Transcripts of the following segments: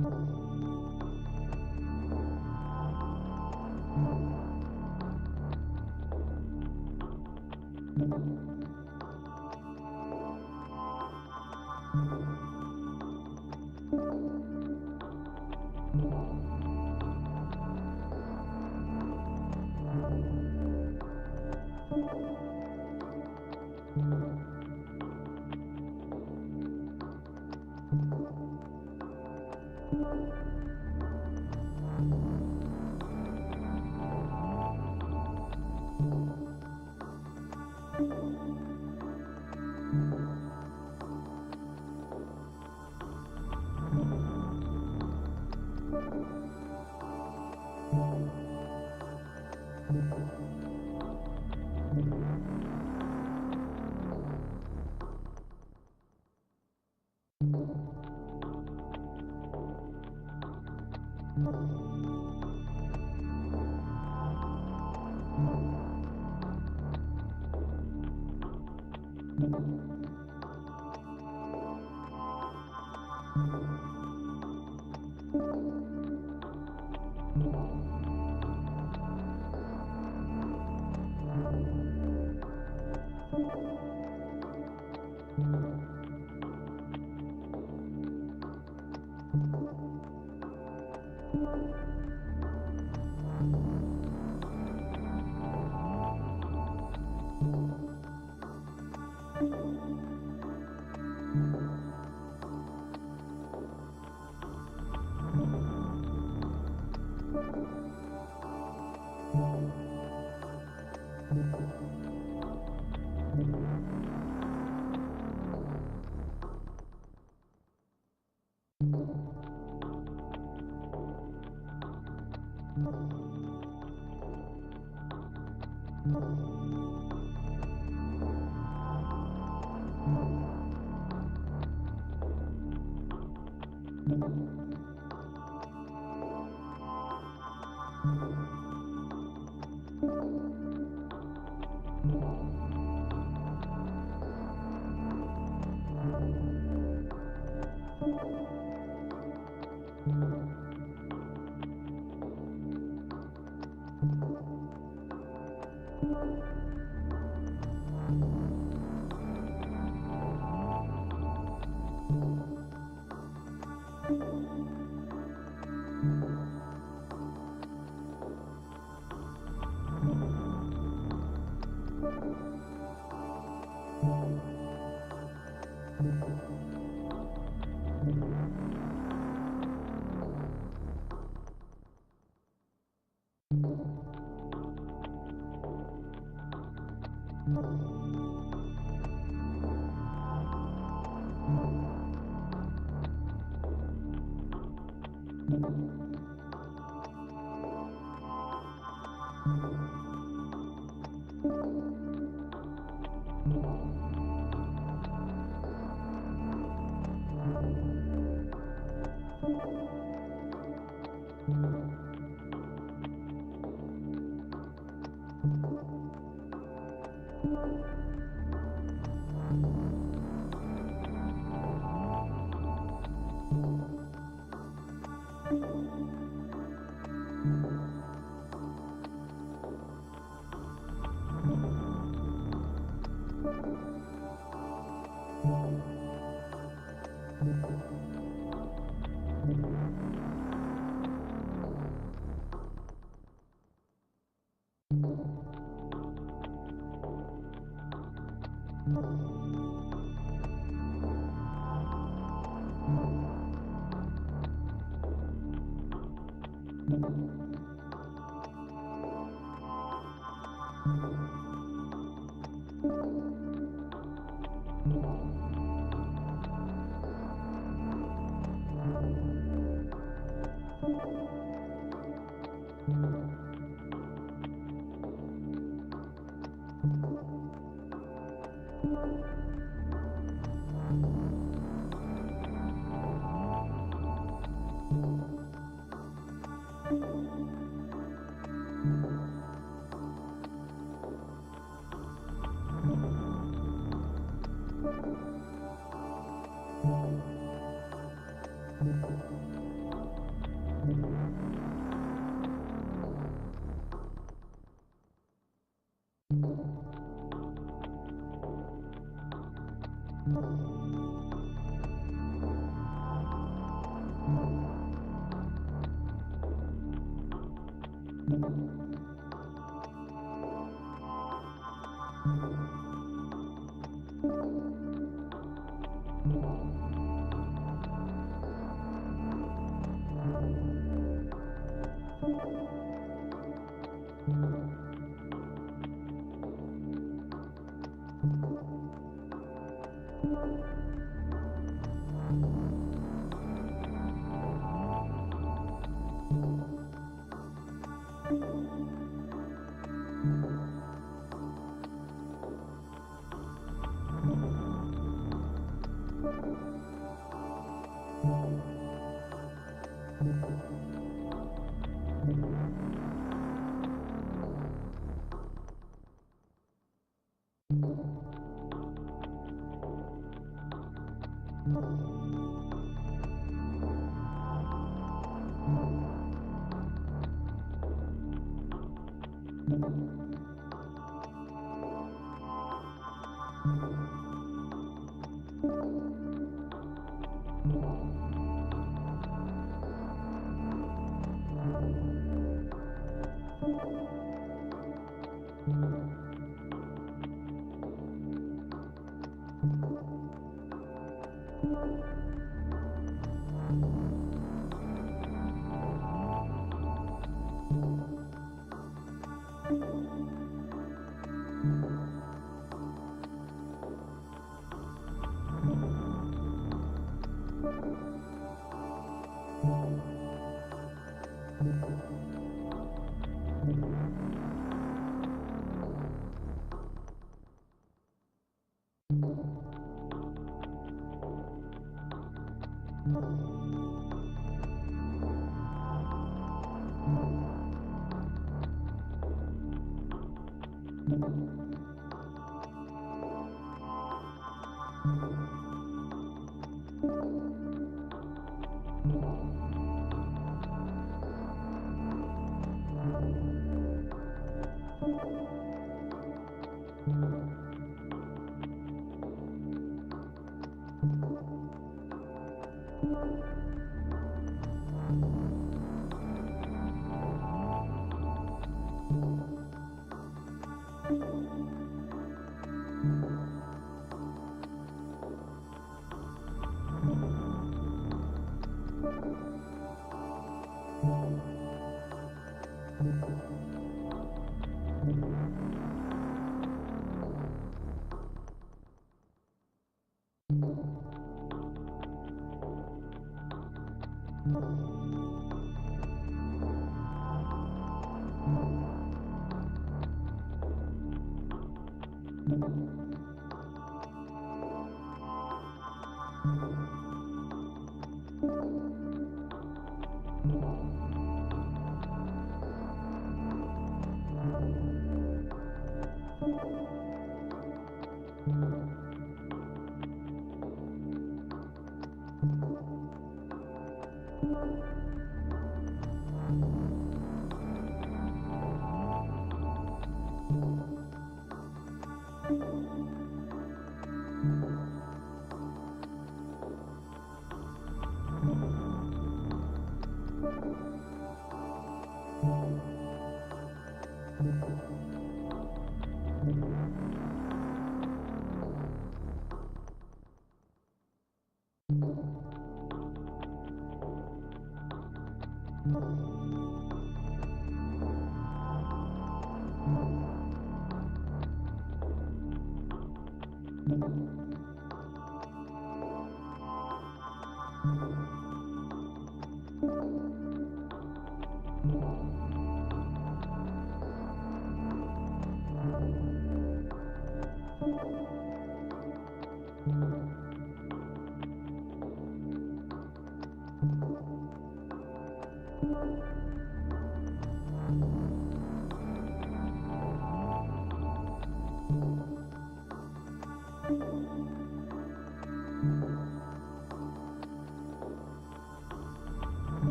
Thank you.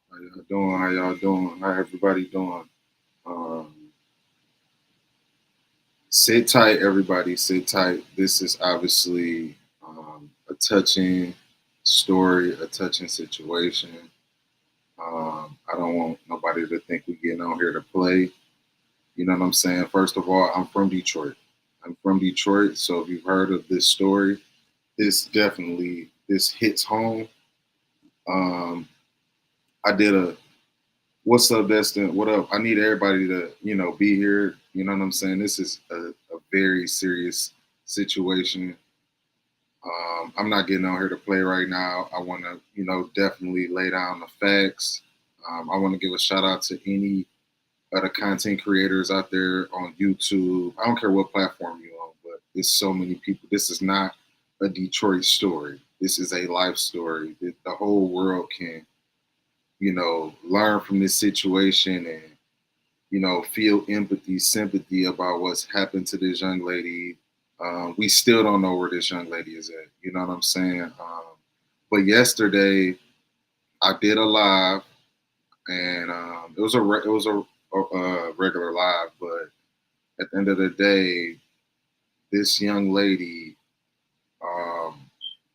How y'all doing? How y'all doing? How everybody doing? Um, Sit tight, everybody. Sit tight. This is obviously a touching story, a touching situation. I don't want nobody to think we getting on here to play. You know what I'm saying? First of all, I'm from Detroit. I'm from Detroit, so if you've heard of this story, this hits home. Um, I did a what's up, Destin? What up? I need everybody to, be here. You know what I'm saying? This is a very serious situation. I'm not getting on here to play right now. I want to, definitely lay down the facts. I want to give a shout out to any other content creators out there on YouTube. I don't care what platform you're on, but there's so many people. This is not a Detroit story. This is a life story that the whole world can, learn from this situation and, feel empathy, sympathy about what's happened to this young lady. We still don't know where this young lady is at. You know what I'm saying? But yesterday I did a live, and it was a regular live. But at the end of the day, this young lady, um,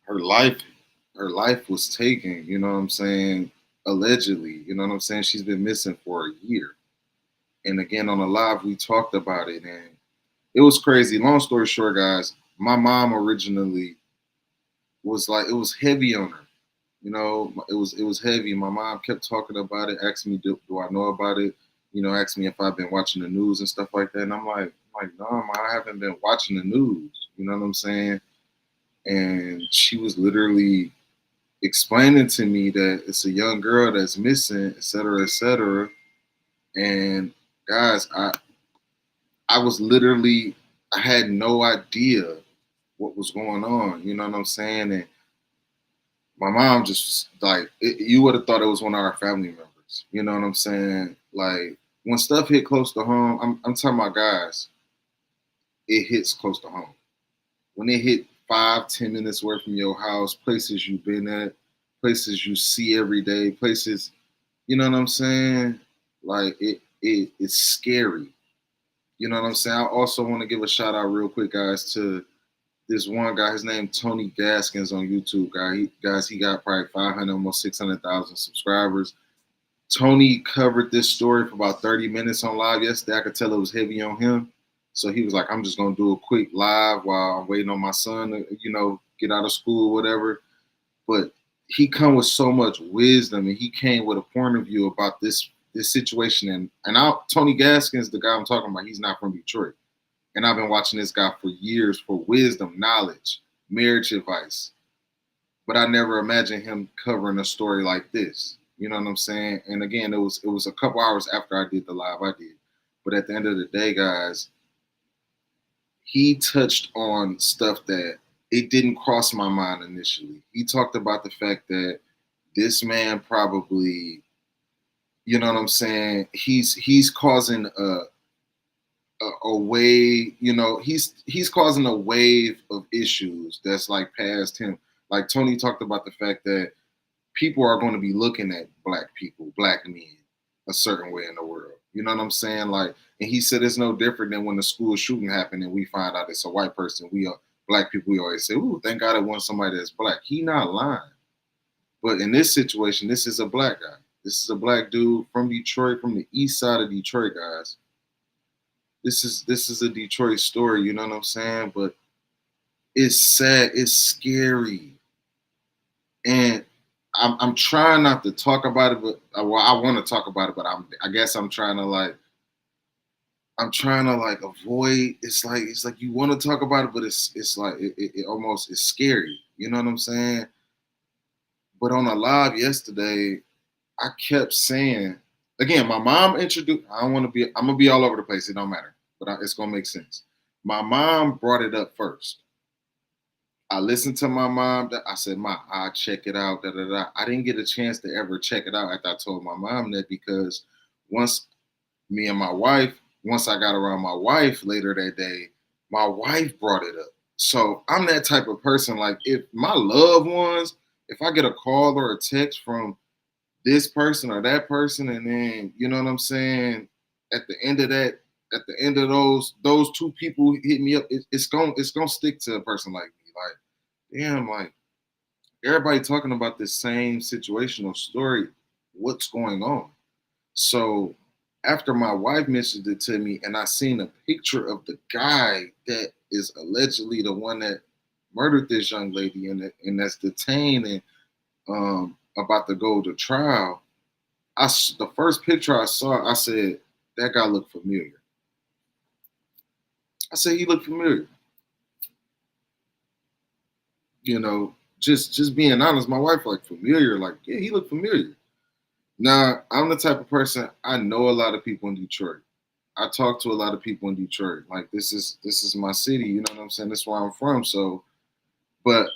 her life, her life was taken. You know what I'm saying? Allegedly, you know what I'm saying? She's been missing for a year. And again, on the live, we talked about it, and it was crazy. Long story short, guys, my mom originally was like, it was heavy on her. It was heavy. My mom kept talking about it, asking me, do I know about it? Asking me if I've been watching the news and stuff like that. And I'm like, no, Mom, I haven't been watching the news. You know what I'm saying? And she was literally explaining to me that it's a young girl that's missing, et cetera, et cetera. And guys, I was literally, I had no idea what was going on. You know what I'm saying? And my mom just like, you would have thought it was one of our family members. You know what I'm saying? Like when stuff hit close to home, I'm talking about guys, it hits close to home. When it hit 5, 10 minutes away from your house, places you've been at, places you see every day, places, you know what I'm saying? Like it's scary. You know what I'm saying? I also want to give a shout out real quick, guys, to this one guy. His name Tony Gaskins on YouTube. He got probably 500, almost 600,000 subscribers. Tony covered this story for about 30 minutes on live yesterday. I could tell it was heavy on him. So he was like, I'm just gonna do a quick live while I'm waiting on my son to, get out of school or whatever. But he come with so much wisdom, and he came with a point of view about this situation. And Tony Gaskins, the guy I'm talking about, he's not from Detroit. And I've been watching this guy for years for wisdom, knowledge, marriage advice. But I never imagined him covering a story like this. You know what I'm saying? And again, it was a couple hours after I did the live I did. But at the end of the day, guys, he touched on stuff that it didn't cross my mind initially. He talked about the fact that this man probably, you know what I'm saying, he's causing a wave, he's causing a wave of issues that's like past him. Like Tony talked about the fact that people are going to be looking at black people, black men, a certain way in the world. You know what I'm saying? Like, and he said it's no different than when the school shooting happened and we find out it's a white person. We are black people. We always say, "Ooh, thank God it wasn't somebody that's black." He not lying. But in this situation, this is a black guy. This is a black dude from Detroit, from the east side of Detroit, guys. This is a Detroit story. You know what I'm saying? But it's sad. It's scary, and I'm trying not to talk about it, but well, I want to talk about it, but I guess I'm trying to like avoid. It's like you want to talk about it, but it's like it almost is scary. You know what I'm saying? But on a live yesterday, I kept saying, again, my mom introduced, I don't want to be, I'm going to be all over the place. It don't matter, but it's going to make sense. My mom brought it up first. I listened to my mom. I said, "Ma, I'll check it out." Da, da, da. I didn't get a chance to ever check it out after I told my mom that, because once me and my wife, once I got around my wife later that day, my wife brought it up. So I'm that type of person. Like, if my loved ones, if I get a call or a text from this person or that person, and then, you know what I'm saying, at the end of that, at the end of those two people hit me up, it's gonna stick to a person like me. Like, damn, like, everybody talking about this same situational story. What's going on? So after my wife mentioned it to me and I seen a picture of the guy that is allegedly the one that murdered this young lady, and that's detained and about to go to trial, the first picture I saw, I said, that guy looked familiar. I said, he looked familiar. You know, just being honest, my wife like, familiar, like, yeah, he looked familiar. Now, I'm the type of person, I know a lot of people in Detroit. I talk to a lot of people in Detroit. Like, this is my city, you know what I'm saying? That's where I'm from. So, but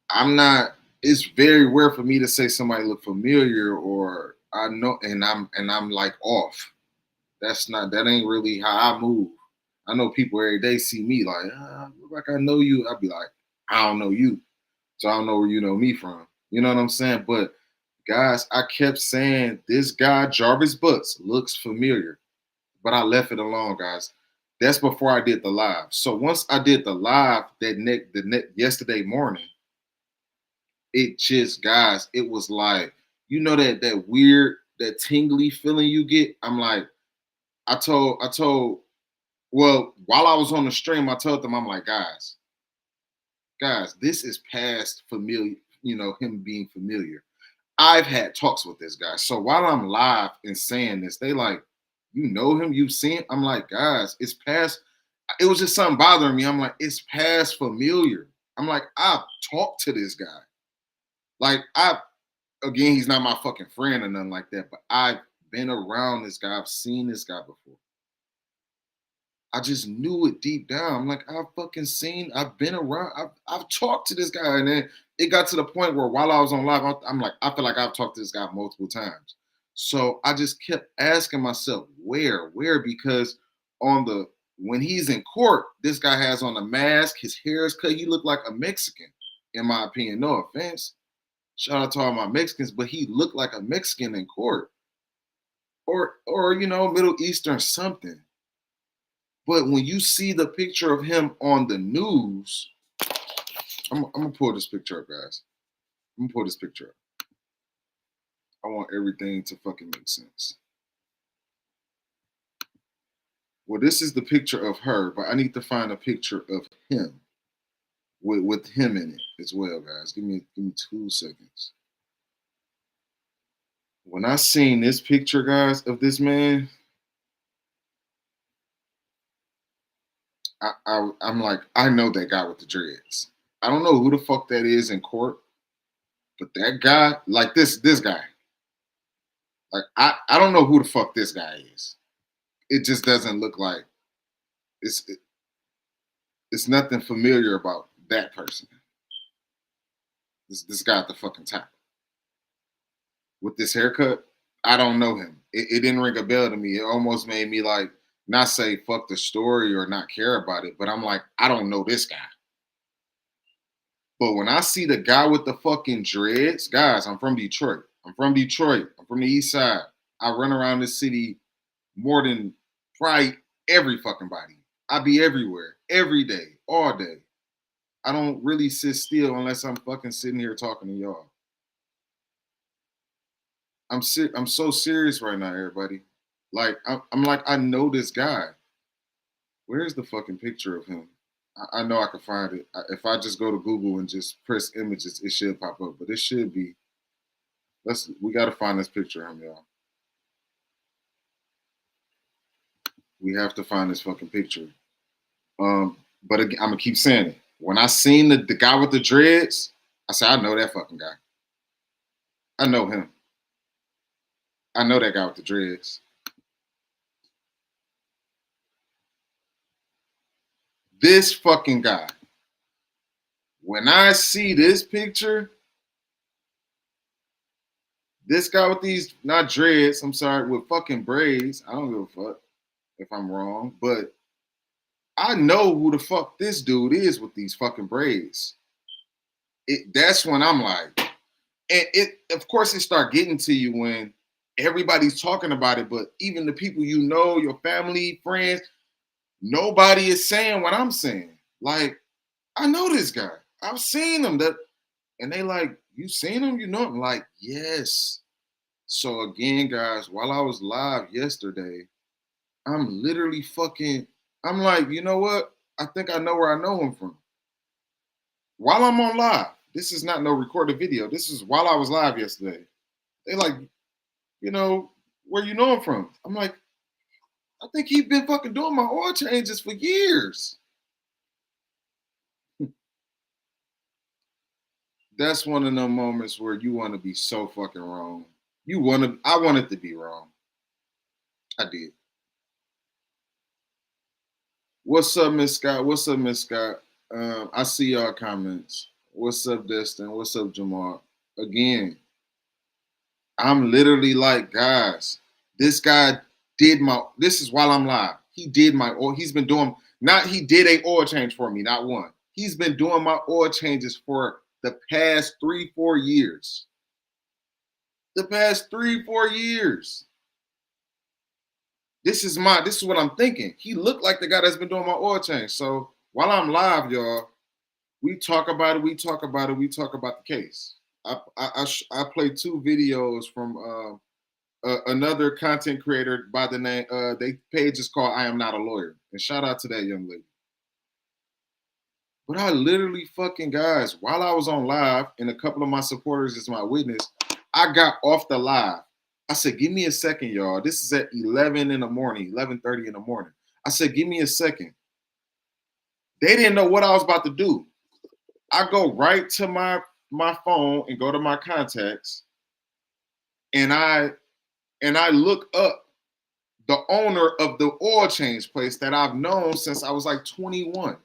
I'm not, it's very rare for me to say somebody look familiar, or I know, and I'm like off. That ain't really how I move. I know people every day see me like, look like I know you. I'd be like, I don't know you. So I don't know where you know me from. You know what I'm saying? But guys, I kept saying this guy, Jarvis Butts, looks familiar, but I left it alone, guys. That's before I did the live. So once I did the live yesterday morning, it just, guys, it was like, you know, that weird, that tingly feeling you get. I'm like, I told, well, while I was on the stream, I told them, I'm like, guys, this is past familiar, you know, him being familiar. I've had talks with this guy. So while I'm live and saying this, they like, you know him, you've seen him. I'm like, guys, it's past. It was just something bothering me. I'm like, it's past familiar. I'm like, I've talked to this guy. Like, again, he's not my fucking friend or nothing like that, but I've been around this guy. I've seen this guy before. I just knew it deep down. I'm like, I've been around, I've talked to this guy. And then it got to the point where while I was on live, I'm like, I feel like I've talked to this guy multiple times. So I just kept asking myself, where? Because when he's in court, this guy has on a mask, his hair is cut. He looked like a Mexican, in my opinion. No offense. Shout out to all my Mexicans, but he looked like a Mexican in court. Or you know, Middle Eastern something. But when you see the picture of him on the news, I'm gonna pull this picture up, guys. I'm gonna pull this picture up. I want everything to fucking make sense. Well, this is the picture of her, but I need to find a picture of him with him in it as well, guys. Give me 2 seconds. When I seen this picture, guys, of this man, I'm like, I know that guy with the dreads. I don't know who the fuck that is in court, but that guy, like this guy, like I don't know who the fuck this guy is. It just doesn't look like it's it's nothing familiar about that person. This guy at the fucking top with this haircut. I don't know him. It didn't ring a bell to me. It almost made me like not say fuck the story or not care about it, but I'm like, I don't know this guy. But when I see the guy with the fucking dreads, guys, I'm from Detroit. I'm from Detroit. I'm from the East Side. I run around this city more than probably every fucking body. I be everywhere, every day, all day. I don't really sit still unless I'm fucking sitting here talking to y'all. I'm so serious right now, everybody. Like, I'm like, I know this guy. Where's the fucking picture of him? I know I can find it. If I just go to Google and just press images, it should pop up. But it should be. We gotta find this picture of him, y'all. We have to find this fucking picture. But again, I'm gonna keep saying it. When I seen the guy with the dreads, I said, I know that fucking guy. I know him. I know that guy with the dreads. This fucking guy. When I see this picture, this guy with these, not dreads, I'm sorry, with fucking braids. I don't give a fuck if I'm wrong, but I know who the fuck this dude is with these fucking braids. That's when I'm like, and it, of course, it start getting to you when everybody's talking about it, but even the people you know, your family, friends, nobody is saying what I'm saying. Like, I know this guy. I've seen him. And they like, you seen him? You know him? I'm like, yes. So again, guys, while I was live yesterday, I'm literally fucking, I'm like, you know what? I think I know where I know him from. While I'm on live, this is not no recorded video. This is while I was live yesterday. They like, you know, where you know him from? I'm like, I think he's been fucking doing my oil changes for years. That's one of them moments where you want to be so fucking wrong. I wanted to be wrong. I did. What's up, Miss Scott? What's up, Miss Scott? I see y'all comments. What's up, Destin? What's up, Jamal? Again, I'm literally like, guys, this guy this is while I'm live. He did my oil. He's been doing, not he did a oil change for me, not one. He's been doing my oil changes for the past 3-4 years. The past 3-4 years. This is what I'm thinking. He looked like the guy that's been doing my oil change. So while I'm live, y'all, we talk about it. We talk about the case. I played 2 videos from another content creator by the name. They page is called "I Am Not a Lawyer," and shout out to that young lady. But I literally fucking, guys, while I was on live, and a couple of my supporters is my witness, I got off the live. I said, give me a second, y'all. This is at 11 in the morning, 11:30 in the morning. I said, give me a second. They didn't know what I was about to do. I go right to my phone and go to my contacts, and I look up the owner of the oil change place that I've known since I was like 21.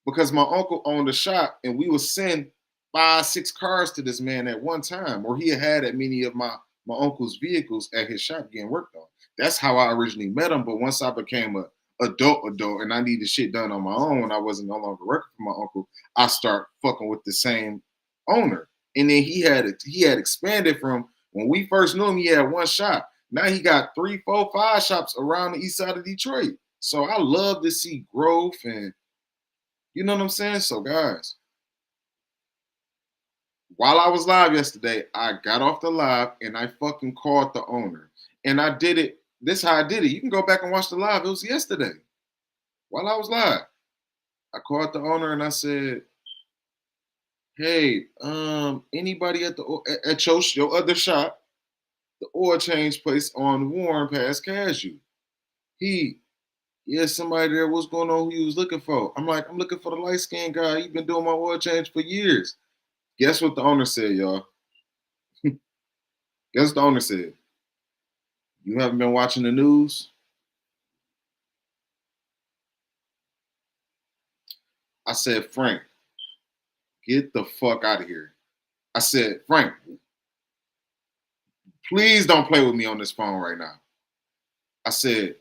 Because my uncle owned a shop, and we would send 5-6 cars to this man at one time, or he had at many of my uncle's vehicles at his shop getting worked on. That's how I originally met him. But once I became a adult, and I needed shit done on my own, I wasn't no longer working for my uncle. I start fucking with the same owner, and then he had expanded from when we first knew him. He had one shop. Now he got 3, 4, 5 shops around the east side of Detroit. So I love to see growth, and you know what I'm saying? So guys, while I was live yesterday, I got off the live and I fucking called the owner. And I did it. This is how I did it. You can go back and watch the live. It was yesterday. While I was live, I called the owner and I said, hey, anybody at your other shop, the oil change place on Warren past Cashew? Yeah, somebody there. What's going on? Who you was looking for? I'm like, I'm looking for the light skinned guy. You've been doing my oil change for years. Guess what the owner said, y'all? Guess what the owner said? You haven't been watching the news? I said, Frank, get the fuck out of here. I said, Frank, please don't play with me on this phone right now. I said,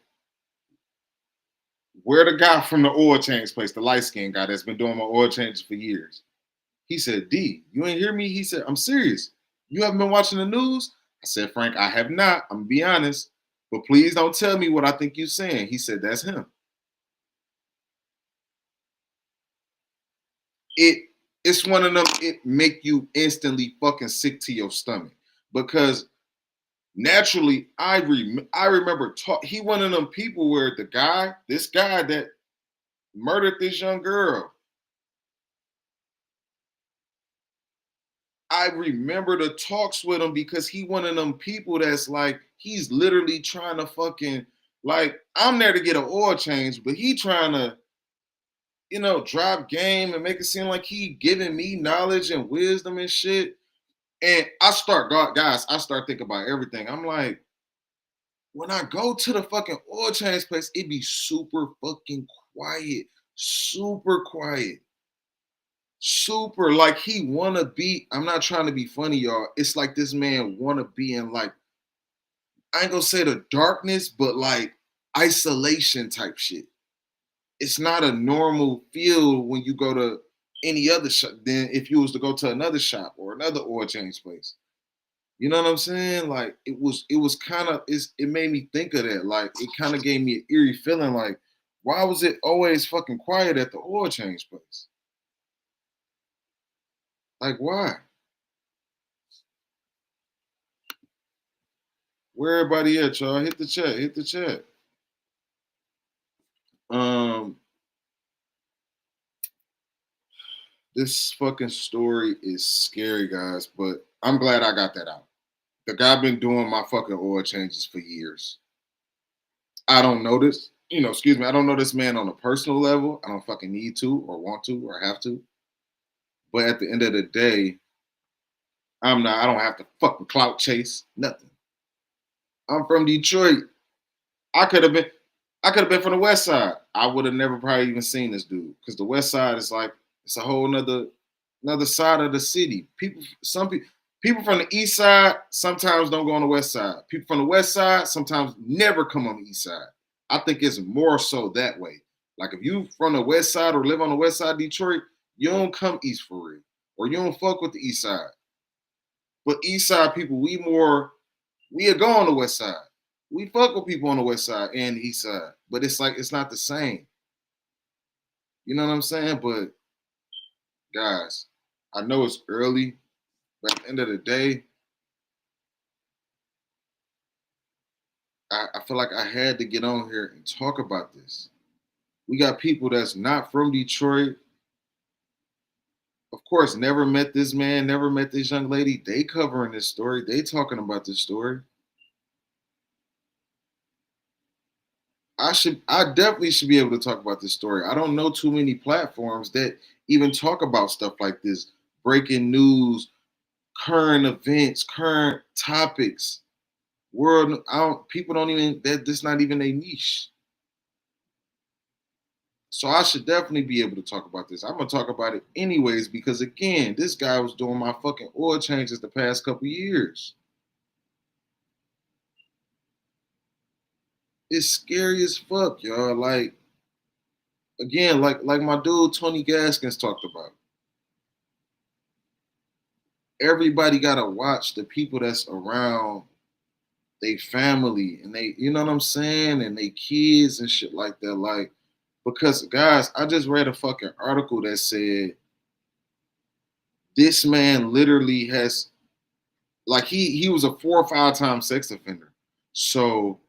where the guy from the oil change place, the light skinned guy that's been doing my oil changes for years? He said, D, you ain't hear me? He said, I'm serious. You haven't been watching the news? I said, Frank, I have not. I'm gonna be honest. But please don't tell me what I think you're saying. He said, that's him. It's one of them, it make you instantly fucking sick to your stomach. Because naturally, I remember he one of them people where this guy that murdered this young girl, I remember the talks with him because he one of them people that's like, he's literally trying to fucking, like, I'm there to get an oil change, but he trying to, drop game and make it seem like he giving me knowledge and wisdom and shit. And guys, I start thinking about everything. I'm like, when I go to the fucking oil change place, it be super fucking quiet. Super quiet. Super like he wanna be. I'm not trying to be funny, y'all. It's like this man wanna be in like, I ain't gonna say the darkness, but like isolation type shit. It's not a normal feel when you go to any other shop than if you was to go to another shop or another oil change place. You know what I'm saying? Like it was kind of it made me think of that. Like it kind of gave me an eerie feeling like, why was it always fucking quiet at the oil change place? Like why? Where everybody at, y'all? Hit the chat, hit the chat. Um, this fucking story is scary, guys, but I'm glad I got that out. The guy been doing my fucking oil changes for years. I don't know this, excuse me, I don't know this man on a personal level. I don't fucking need to or want to or have to. But at the end of the day, I don't have to fucking clout chase, nothing. I'm from Detroit. I could have been I could have been from the West Side. I would have never probably even seen this dude because the West Side is like it's a whole another side of the city. People from the East Side sometimes don't go on the West Side. People from the West Side sometimes never come on the East Side. I think it's more so that way. Like if you from the West Side or live on the West Side of Detroit, you don't come East for real, or you don't fuck with the East Side. But East Side people, we go on the West Side. We fuck with people on the West Side and the East Side, but it's like it's not the same. You know what I'm saying? But guys, I know it's early, but at the end of the day, I feel like I had to get on here and talk about this. We got people that's not from Detroit, of course, never met this man, never met this young lady. They covering this story. They talking about this story. I definitely should be able to talk about this story. I don't know too many platforms that even talk about stuff like this, breaking news, current events, current topics, world. I don't. People don't even that. That's not even a niche. So I should definitely be able to talk about this. I'm gonna talk about it anyways because again, this guy was doing my fucking oil changes the past couple years. It's scary as fuck, y'all. Like again, like my dude Tony Gaskins talked about. Everybody gotta watch the people that's around they family and they, you know what I'm saying, and they kids and shit like that. Like, because guys, I just read a fucking article that said this man literally has like he was a 4 or 5 time sex offender. So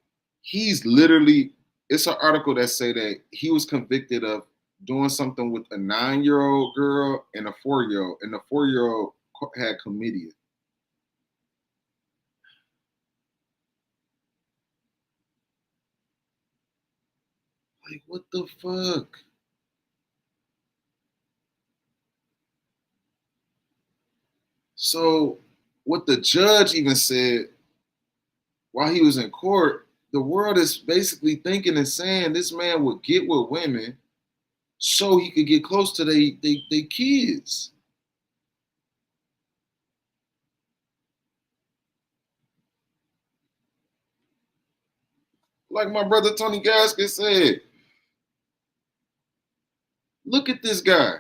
he's literally it's an article that say that he was convicted of doing something with a 9-year-old girl and a 4-year-old, and the 4-year-old had chlamydia. Like, what the fuck? So, what the judge even said while he was in court, the world is basically thinking and saying this man would get with women so he could get close to they kids. Like my brother Tony Gaskins said, look at this guy.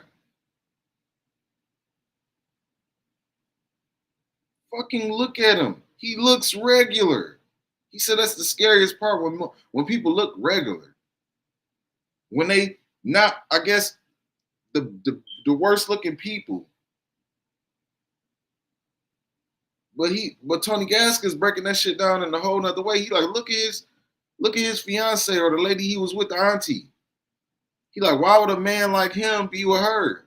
Fucking look at him. He looks regular. He said that's the scariest part when people look regular. When they not, I guess the worst looking people. But Tony Gaskins breaking that shit down in a whole nother way. He like look at his fiance or the lady he was with, the auntie. He like, why would a man like him be with her?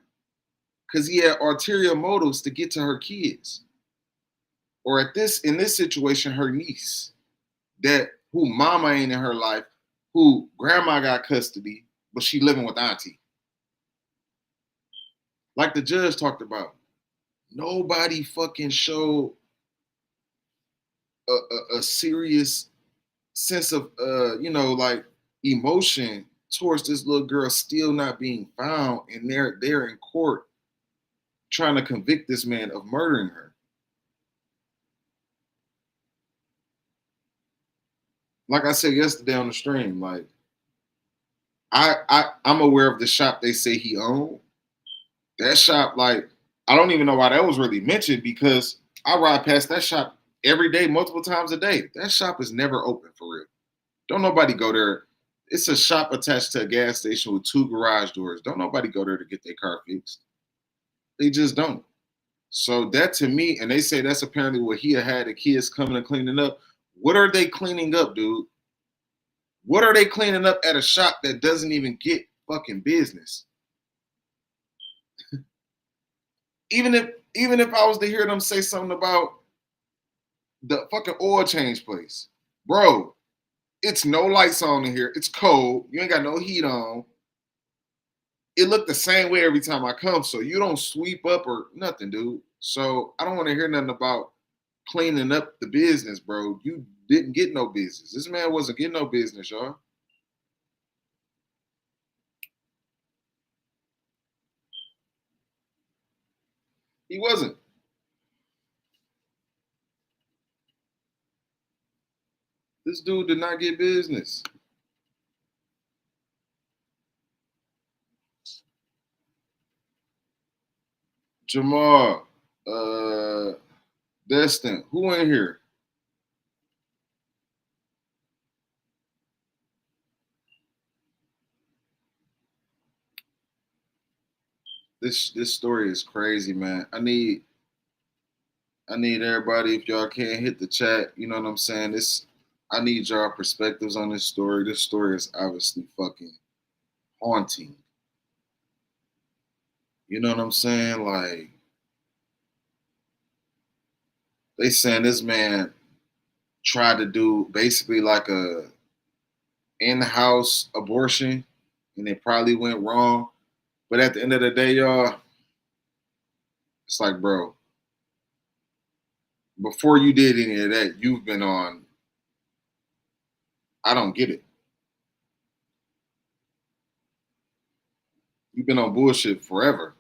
Because he had ulterior motives to get to her kids, or in this situation, her niece, that who mama ain't in her life, who grandma got custody, but she living with auntie. Like the judge talked about, Nobody fucking showed a serious sense of like emotion towards this little girl still not being found, and they're in court trying to convict this man of murdering her. Like I said yesterday on the stream, like I'm aware of the shop they say he owned. That shop, like, I don't even know why that was really mentioned, because I ride past that shop every day, multiple times a day. That shop is never open for real. Don't nobody go there. It's a shop attached to a gas station with 2 garage doors. Don't nobody go there to get their car fixed. They just don't. So that, to me, and they say that's apparently what he had the kids coming and cleaning up. What are they cleaning up, dude? What are they cleaning up at a shop that doesn't even get fucking business? Even if I was to hear them say something about the fucking oil change place, bro, it's no lights on in here. It's cold. You ain't got no heat on. It looked the same way every time I come, so you don't sweep up or nothing, dude. So I don't want to hear nothing about cleaning up the business, bro. You didn't get no business. This man wasn't getting no business, y'all. He wasn't. This dude did not get business. Jamal, Destin, who in here? This story is crazy, man. I need everybody, if y'all can't hit the chat, you know what I'm saying? I need y'all perspectives on this story. This story is obviously fucking haunting. You know what I'm saying? Like, they saying this man tried to do basically like a in-house abortion, and it probably went wrong. But at the end of the day, y'all, it's like, bro, before you did any of that, you've been on. I don't get it. You've been on bullshit forever.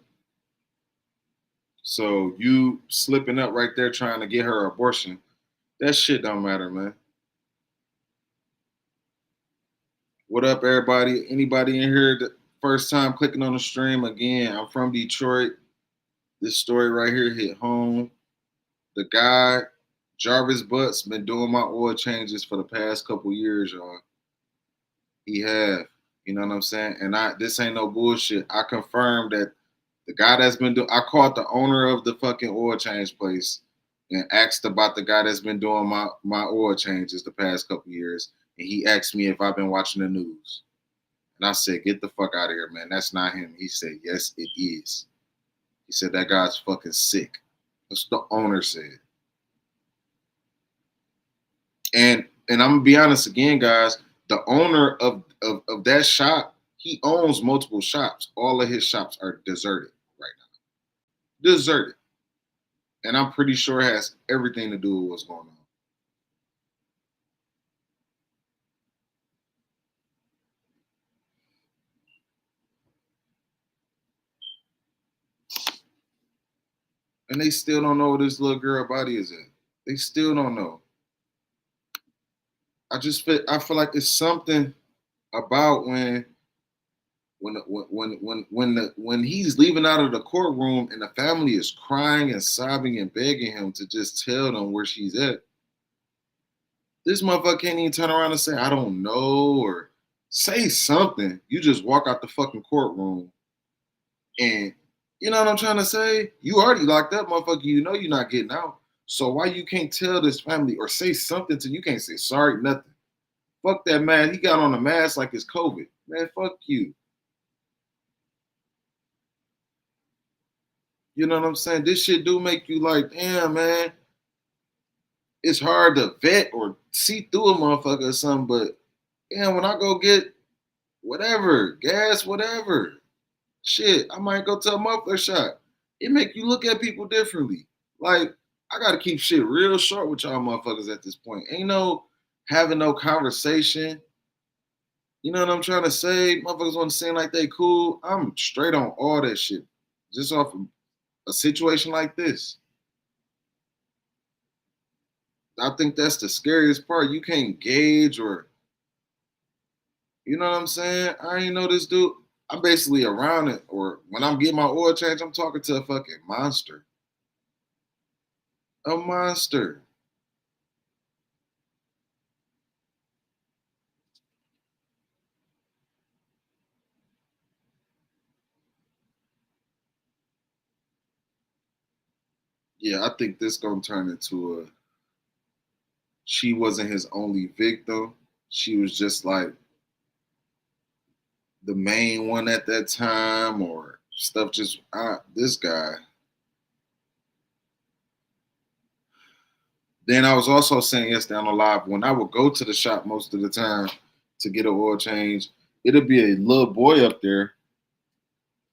So you slipping up right there trying to get her abortion, that shit don't matter, man. What up, everybody? Anybody in here the first time clicking on the stream? Again, I'm from Detroit. This story right here hit home. The guy, Jarvis Butts, been doing my oil changes for the past couple years, y'all. He have. You know what I'm saying? And this ain't no bullshit. I confirmed that the guy that's been doing, I called the owner of the fucking oil change place and asked about the guy that's been doing my oil changes the past couple years. And he asked me if I've been watching the news. And I said, get the fuck out of here, man. That's not him. He said, yes, it is. He said, that guy's fucking sick. That's what the owner said. And I'm gonna be honest again, guys. The owner of that shop, he owns multiple shops. All of his shops are deserted right now. Deserted. And I'm pretty sure it has everything to do with what's going on. And they still don't know where this little girl body is at. They still don't know. I feel like it's something about when he's leaving out of the courtroom and the family is crying and sobbing and begging him to just tell them where she's at. This motherfucker can't even turn around and say, I don't know, or say something. You just walk out the fucking courtroom and you know what I'm trying to say? You already locked up, motherfucker. You know you're not getting out. So why you can't tell this family or say something to you? Can't say sorry, nothing. Fuck that man. He got on a mask like it's COVID. Man, fuck you. You know what I'm saying? This shit do make you like, damn, man. It's hard to vet or see through a motherfucker or something, but damn, when I go get whatever, gas, whatever, shit, I might go to a muffler shop. it make you look at people differently. Like, I gotta keep shit real short with y'all motherfuckers at this point. Ain't no having no conversation. You know what I'm trying to say? Motherfuckers want to seem like they cool. I'm straight on all that shit. Just off of a situation like this. I think that's the scariest part. You can't gauge or, you know what I'm saying? I ain't know this dude. I'm basically around it, or when I'm getting my oil change, I'm talking to a fucking monster. A monster. Yeah, I think this gonna turn into a. She wasn't his only victim. She was just like the main one at that time, or stuff. Just this guy. Then I was also saying yesterday on the live, when I would go to the shop most of the time to get an oil change, it'll be a little boy up there.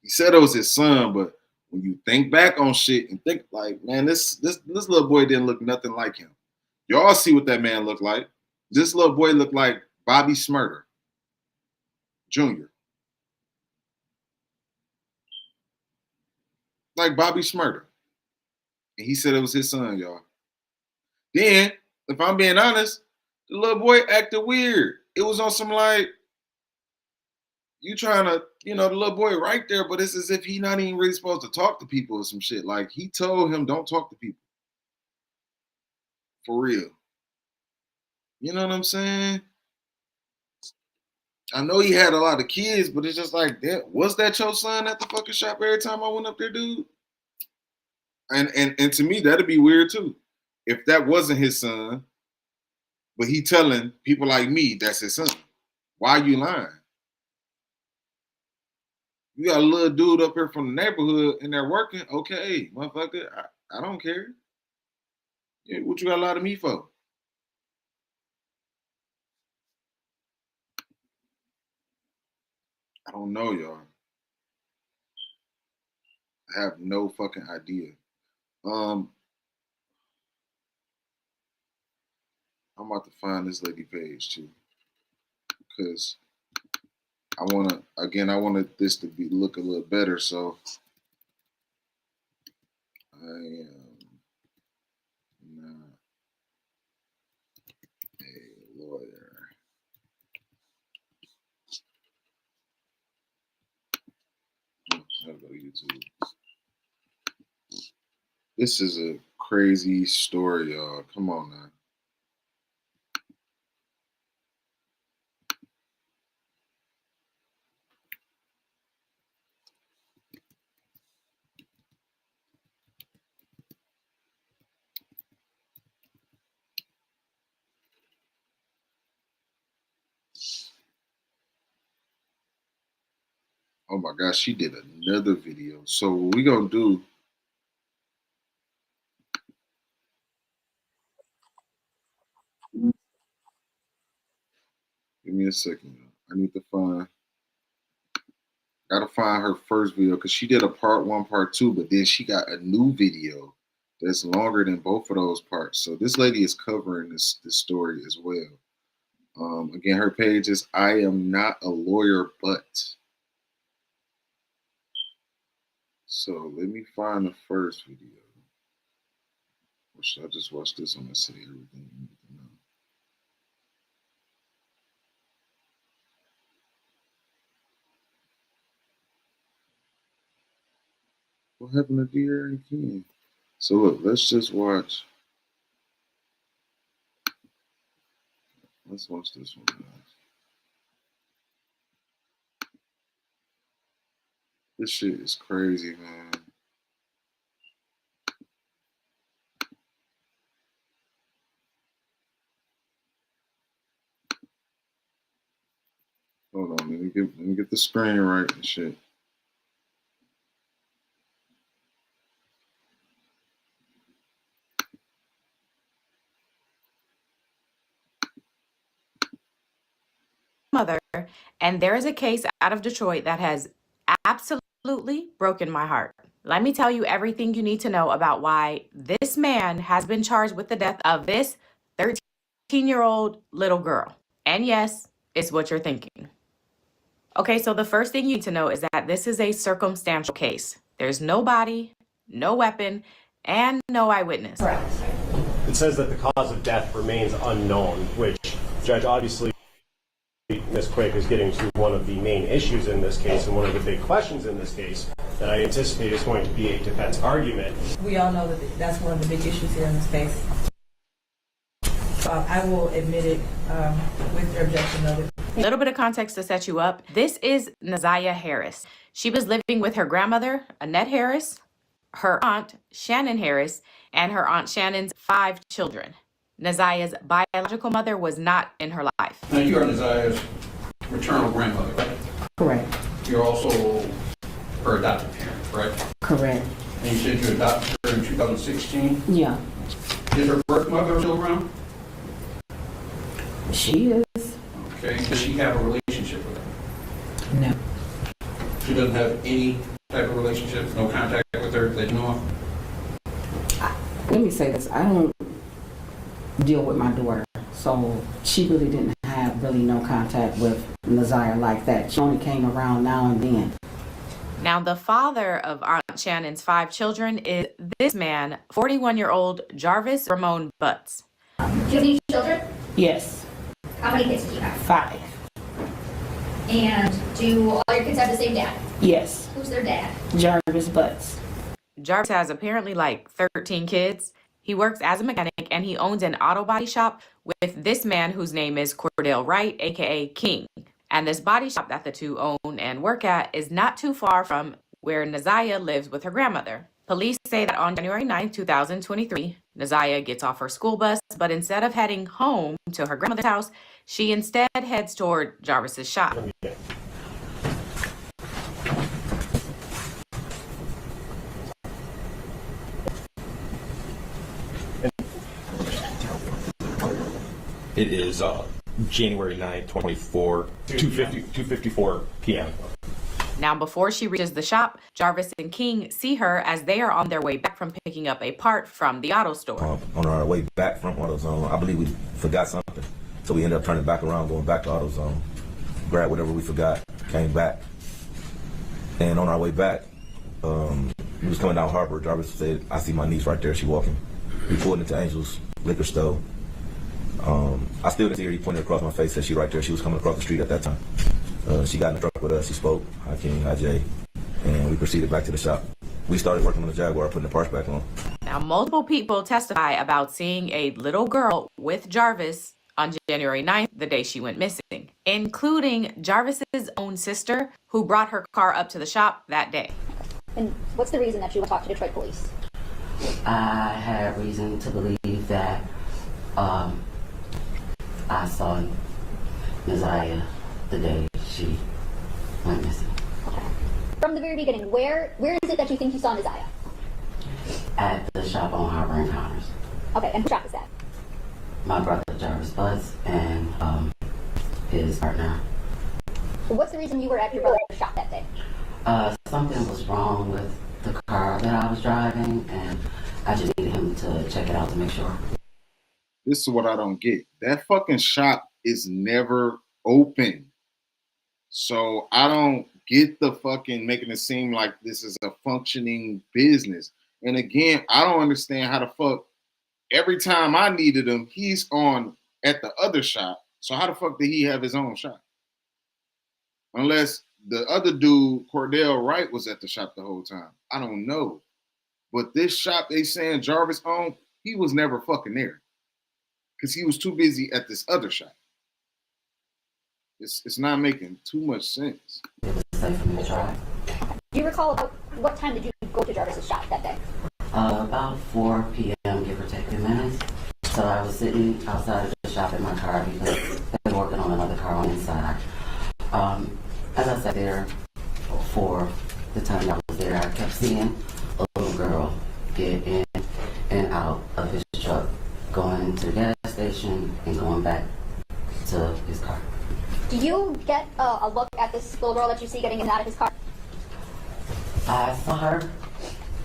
He said it was his son, but when you think back on shit and think like, man, this little boy didn't look nothing like him. Y'all see what that man looked like. This little boy looked like Bobby Smurder Jr. Like Bobby Smurder. And he said it was his son, y'all. Then, if I'm being honest, the little boy acted weird. It was on some like, you trying to, the little boy right there, but it's as if he not even really supposed to talk to people or some shit. Like he told him, don't talk to people. For real. You know what I'm saying? I know he had a lot of kids, but it's just like, was that your son at the fucking shop every time I went up there, dude? And to me, that'd be weird too. If that wasn't his son, but he telling people like me that's his son. Why are you lying? You got a little dude up here from the neighborhood and they're working. Okay, motherfucker, I don't care. Yeah, what you got to lie to me for? I don't know, y'all. I have no fucking idea. Um, I'm about to find this lady page too, because I wanted this to be look a little better. So I am not a lawyer. I'll go to YouTube. This is a crazy story, y'all. Come on now. Oh my gosh, she did another video. So what we gonna do? Give me a second. I need to find. Gotta find her first video because she did a part one, part two, but then she got a new video that's longer than both of those parts. So this lady is covering this story as well. Again, her page is I am not a lawyer, but. So let me find the first video. Or should I just watch this one and say everything you need to know? What happened to Dear and Ken? So look, let's just watch. Let's watch this one, guys. This shit is crazy, man. Hold on, let me get the screen right and shit. Mother, and there is a case out of Detroit that has absolutely broken my heart. Let me tell you everything you need to know about why this man has been charged with the death of this 13-year-old little girl. And yes, it's what you're thinking. Okay, so the first thing you need to know is that this is a circumstantial case. There's no body, no weapon, and no eyewitness. Correct. It says that the cause of death remains unknown, which, Judge, obviously Ms. Quake is getting to one of the main issues in this case and one of the big questions in this case that I anticipate is going to be a defense argument. We all know that that's one of the big issues here in this case. I will admit it with your objection noted. A little bit of context to set you up. This is Naziyah Harris. She was living with her grandmother, Annette Harris, her aunt, Shannon Harris, and her aunt Shannon's 5 children. Naziyah's biological mother was not in her life. Now, you are Naziyah's maternal grandmother, right? Correct. You're also her adopted parent, right? Correct. And you said you adopted her in 2016? Yeah. Is her birth mother still around? She is. Okay. Does she have a relationship with her? No. She doesn't have any type of relationship, no contact with her that you know of? Let me say this. I don't deal with my daughter, so she really didn't have no contact with Naziyah like that. She only came around now and then. Now, the father of Aunt Shannon's 5 children is this man, 41-year-old Jarvis Ramon Butts. Do you have any children? Yes. How many kids do you have? 5. And do all your kids have the same dad? Yes. Who's their dad? Jarvis Butts. Jarvis has apparently like 13 kids. He works as a mechanic and he owns an auto body shop with this man whose name is Cordell Wright, aka King. And this body shop that the two own and work at is not too far from where Naziyah lives with her grandmother. Police say that on January 9, 2023, Naziyah gets off her school bus, but instead of heading home to her grandmother's house, she instead heads toward Jarvis's shop. It is January 9th, 2024, 2:54 p.m. Now, before she reaches the shop, Jarvis and King see her as they are on their way back from picking up a part from the auto store. On our way back from AutoZone, I believe we forgot something. So we ended up turning back around, going back to AutoZone, grabbed whatever we forgot, came back. And on our way back, we was coming down Harbor. Jarvis said, "I see my niece right there. She walking." We pulled into Angel's liquor store. I still didn't see her. He pointed across my face, said she right there. She was coming across the street at that time. She got in the truck with us. She spoke, hi King, hi Jay, and we proceeded back to the shop. We started working on the Jaguar, putting the parts back on. Now, multiple people testify about seeing a little girl with Jarvis on January 9th, the day she went missing, including Jarvis's own sister, who brought her car up to the shop that day. And what's the reason that you talked to Detroit police? I had reason to believe that I saw Naziyah the day she went missing. Okay. From the very beginning, where is it that you think you saw Naziyah? At the shop on Harbor Encounters. Okay, and whose shop is that? My brother Jarvis Butts and his partner. What's the reason you were at your brother's shop that day? Something was wrong with the car that I was driving, and I just needed him to check it out to make sure. This is what I don't get. That fucking shop is never open. So I don't get the fucking making it seem like this is a functioning business. And again, I don't understand how the fuck every time I needed him, he's on at the other shop. So how the fuck did he have his own shop? Unless the other dude, Cordell Wright, was at the shop the whole time. I don't know. But this shop they saying Jarvis owned, he was never fucking there. Because he was too busy at this other shop. It's not making too much sense. It was safe for me to drive. Do you recall about what time did you go to Jarvis's shop that day? About 4 p.m., give or take a few minutes. So I was sitting outside of the shop in my car because they were working on another car on the inside. As I sat there for the time I was there, I kept seeing a little girl get in and out of his truck, going to the gas station and going back to his car. Do you get a look at this little girl that you see getting in and out of his car? I saw her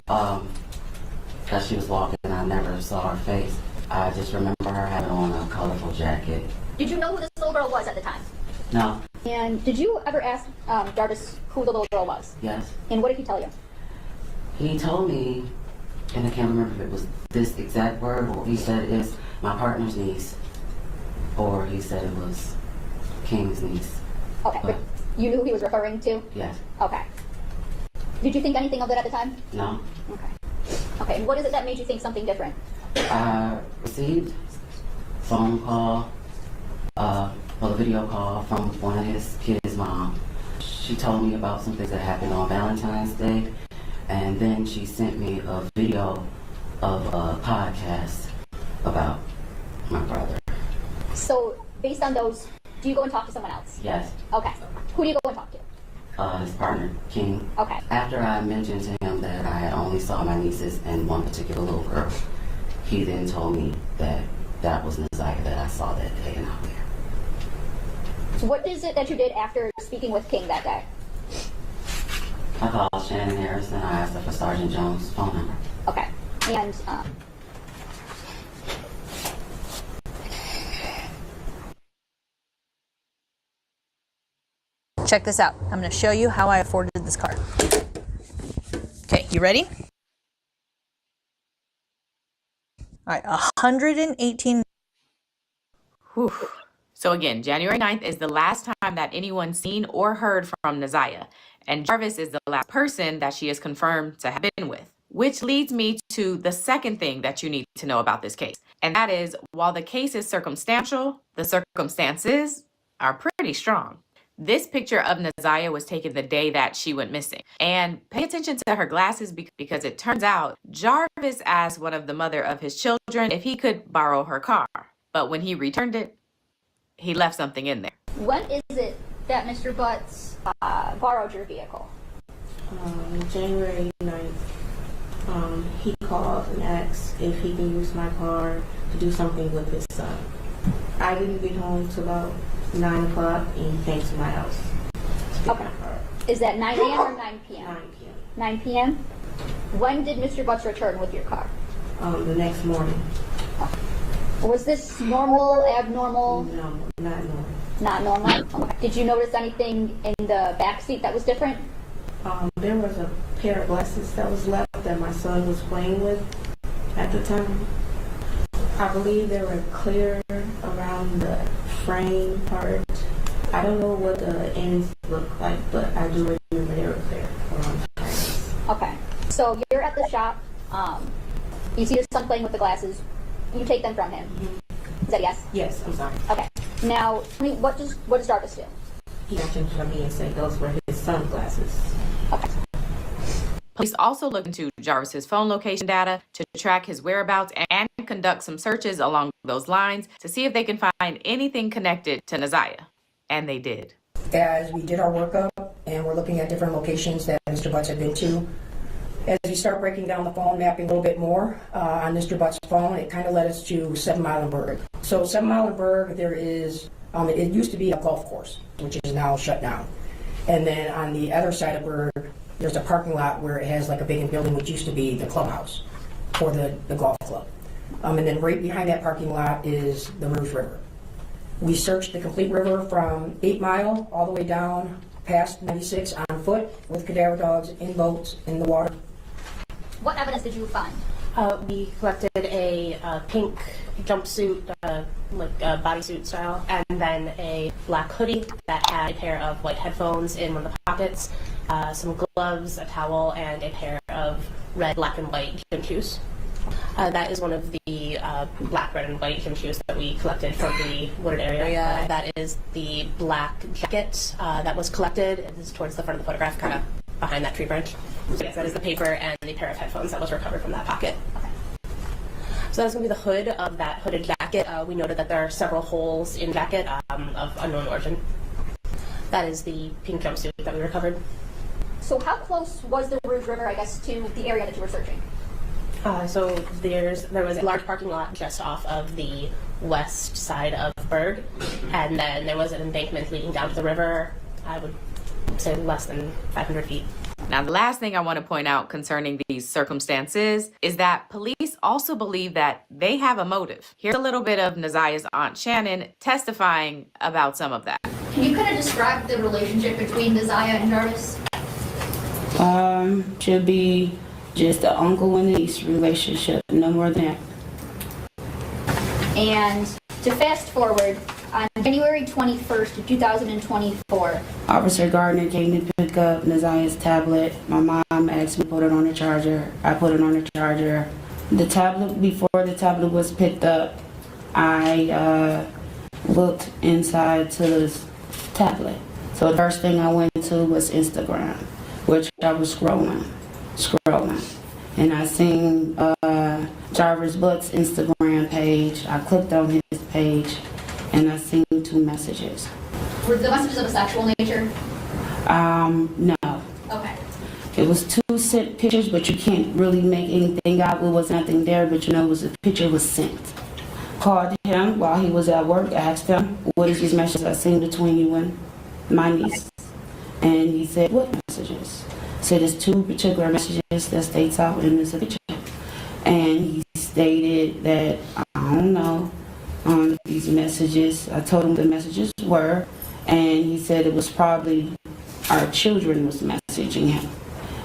As she was walking, I never saw her face. I just remember her having on a colorful jacket. Did you know who this little girl was at the time? No. And did you ever ask Jarvis who the little girl was? Yes. And what did he tell you? He told me, and I can't remember if it was this exact word, or he said it's my partner's niece, or he said it was King's niece. Okay, but you knew who he was referring to? Yes. Okay. Did you think anything of it at the time? No. Okay. Okay, and what is it that made you think something different? I received phone call, a video call from one of his kids' mom. She told me about some things that happened on Valentine's Day, and then she sent me a video of a podcast about my brother. So, based on those, do you go and talk to someone else? Yes. Okay. Who do you go and talk to? His partner, King. Okay. After I mentioned to him that I had only saw my nieces and one particular little girl, he then told me that that was Naziyah that I saw that day and out there. So what is it that you did after speaking with King that day? I called Shannon Harris and I asked her for Sergeant Jones' phone number. Okay. And check this out. I'm going to show you how I afforded this car. Okay, you ready? All right, 118. Whew. So again, January 9th is the last time that anyone's seen or heard from Naziyah, and Jarvis is the last person that she is confirmed to have been with. Which leads me to the second thing that you need to know about this case, and that is, while the case is circumstantial, the circumstances are pretty strong. This picture of Naziyah was taken the day that she went missing. And pay attention to her glasses because it turns out Jarvis asked one of the mother of his children if he could borrow her car. But when he returned it, he left something in there. when is it that Mr. Butts borrowed your vehicle? January 9th. He called and asked if he can use my car to do something with his son. I didn't get home till about 9 o'clock, and he came to my house to get my car. Is that 9 a.m. or 9 p.m.? 9 p.m. 9 p.m.? When did Mr. Butts return with your car? The next morning. Was this normal, abnormal? No, not normal. Not normal? Okay. Did you notice anything in the back seat that was different? There was a pair of glasses that was left that my son was playing with at the time. I believe they were clear around the frame part. I don't know what the ends look like, but I do remember they were clear around the frames. Okay. So you're at the shop. You see your son playing with the glasses. You take them from him. Mm-hmm. Is that yes? Yes, I'm sorry. Okay. Now, what does Jarvis do? He actioned for me and said those were his son's glasses. Okay. Police also looked into Jarvis's phone location data to track his whereabouts and conduct some searches along those lines to see if they can find anything connected to Naziyah. And they did. As we did our workup and we're looking at different locations that Mr. Butts had been to, as we start breaking down the phone mapping a little bit more on Mr. Butts' phone, it kind of led us to 7 Mile and Berg. So 7 Mile and Berg, there is, it used to be a golf course, which is now shut down. And then on the other side of Berg, there's a parking lot where it has like a vacant building, which used to be the clubhouse for the golf club. And then right behind that parking lot is the Rouge River. We searched the complete river from 8 Mile all the way down past 96 on foot with cadaver dogs in boats in the water. What evidence did you find? We collected a pink jumpsuit, like bodysuit style, and then a black hoodie that had a pair of white headphones in one of the pockets, some gloves, a towel, and a pair of red, black, and white gym shoes. That is one of the black, red, and white gym shoes that we collected from the wooded area. That is the black jacket that was collected. It is towards the front of the photograph, kind of behind that tree branch. So yes, that is the paper and the pair of headphones that was recovered from that pocket. Okay. So that's going to be the hood of that hooded jacket. We noted that there are several holes in the jacket of unknown origin. That is the pink jumpsuit that we recovered. So how close was the Rouge River, I guess, to the area that you were searching? So there was a large parking lot just off of the west side of Berg, and then there was an embankment leading down to the river. I would say less than 500 feet. Now, the last thing I want to point out concerning these circumstances is that police also believe that they have a motive. Here's a little bit of Naziyah's aunt Shannon testifying about some of that. Can you kind of describe the relationship between Naziyah and Jarvis? Should be just an uncle and niece relationship, no more than that. And to fast forward, on January 21st of 2024, Officer Gardner came to pick up Naziyah's tablet. My mom asked me to put it on the charger. I put it on the charger. The tablet, before the tablet was picked up, I looked inside to the tablet. So the first thing I went to was Instagram, which I was scrolling. And I seen Jarvis Butts' Instagram page. I clicked on his page and I seen 2 messages. were the messages of a sexual nature? No. Okay. It was 2 sent pictures, but you can't really make anything out. There was nothing there, but you know, it was a picture was sent. Called him while he was at work, asked him, what is these messages I seen between you and my niece? And he said, what messages? Said there's 2 particular messages that states out in this picture. And he stated that, I don't know, on these messages. I told him the messages were, and he said it was probably our children was messaging him.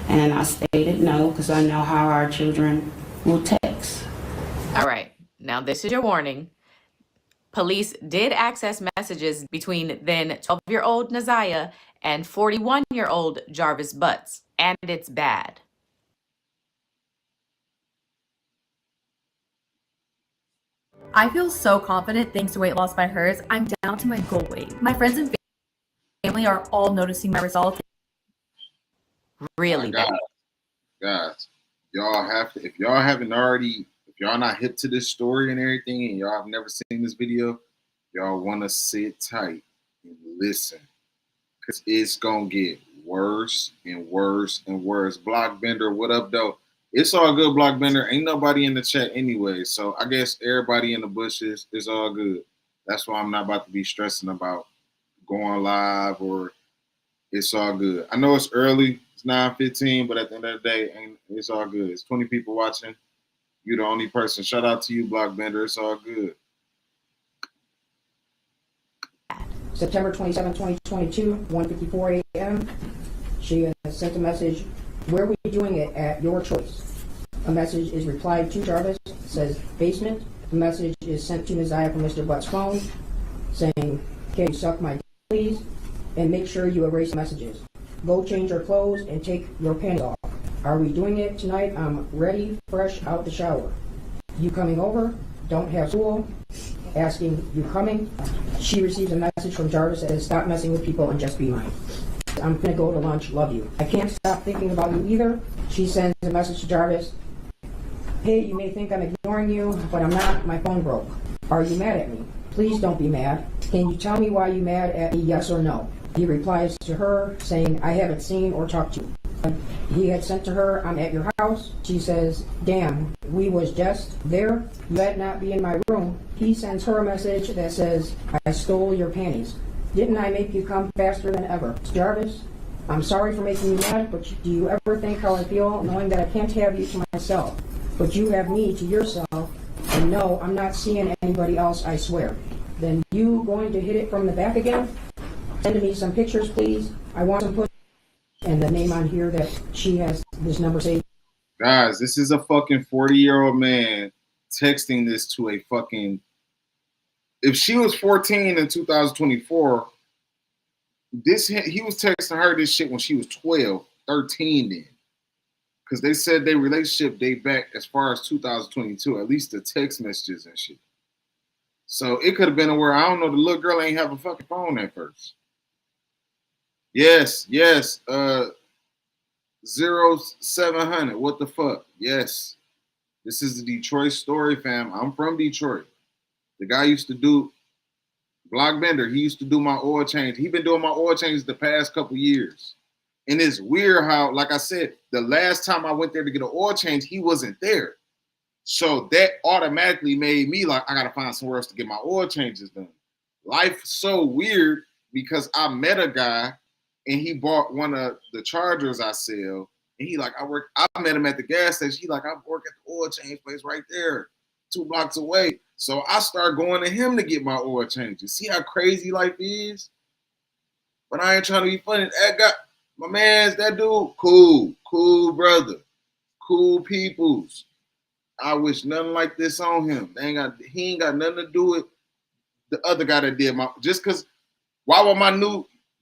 And I stated no, because I know how our children will text. All right, now this is your warning. Police did access messages between then 12-year-old Naziyah and 41-year-old Jarvis Butts, and it's bad. I feel so confident thanks to weight loss by hers. I'm down to my goal weight. My friends and family are all noticing my results. Really bad. Guys, y'all have to, if y'all haven't already, if y'all not hip to this story and everything, and y'all have never seen this video, y'all want to sit tight and listen, because it's going to get worse and worse and worse. Blockbender, what up, though? It's all good, Blockbender. Ain't nobody in the chat anyway, so I guess everybody in the bushes is all good. That's why I'm not about to be stressing about going live, or it's all good. I know it's early. It's 9:15, but at the end of the day, it's all good. It's 20 people watching. You're the only person. Shout out to you, Blockbender. It's all good. September 27, 2022, 1:54 a.m. She sent a message, where are we doing it at your choice? A message is replied to Jarvis, says basement. The message is sent to Naziyah from Mr. Butts' phone, saying, can you suck my dick, please? And make sure you erase messages. Go change your clothes and take your panties off. Are we doing it tonight? I'm ready, fresh out the shower. You coming over? Don't have school. Asking, you coming? She receives a message from Jarvis that says, stop messing with people and just be mine. I'm gonna go to lunch, love you. I can't stop thinking about you either. She sends a message to Jarvis. Hey, you may think I'm ignoring you, but I'm not. My phone broke. Are you mad at me? Please don't be mad. Can you tell me why you mad at me, yes or no? He replies to her saying, I haven't seen or talked to you. He had sent to her, I'm at your house. She says, damn, we was just there. You better not be in my room. He sends her a message that says, I stole your panties. Didn't I make you come faster than ever? Jarvis, I'm sorry for making you mad, but do you ever think how I feel knowing that I can't have you to myself, but you have me to yourself, and no, I'm not seeing anybody else, I swear. Then you going to hit it from the back again? Send me some pictures, please. I want some push. And the name on here that she has this number saved. Guys, this is a fucking 40-year-old man texting this to a fucking... If she was 14 in 2024, he was texting her this shit when she was 12, 13 then. Because they said their relationship date back as far as 2022, at least the text messages and shit. So it could have been where, I don't know, the little girl ain't have a fucking phone at first. Yes, 0700, what the fuck? Yes. This is the Detroit story, fam. I'm from Detroit. The guy used to do Blockbender. He used to do my oil change. He been doing my oil changes the past couple years. And it's weird how, like I said, the last time I went there to get an oil change, he wasn't there. So that automatically made me like, I got to find somewhere else to get my oil changes done. Life's so weird because I met a guy and he bought one of the chargers I sell. And he like, I met him at the gas station. He like, I work at the oil change place right there, 2 blocks away. So I start going to him to get my oil changes. See how crazy life is? But I ain't trying to be funny. That guy, my man's that dude, cool brother, cool peoples. I wish nothing like this on him. He ain't got nothing to do with the other guy that did my, just cause why would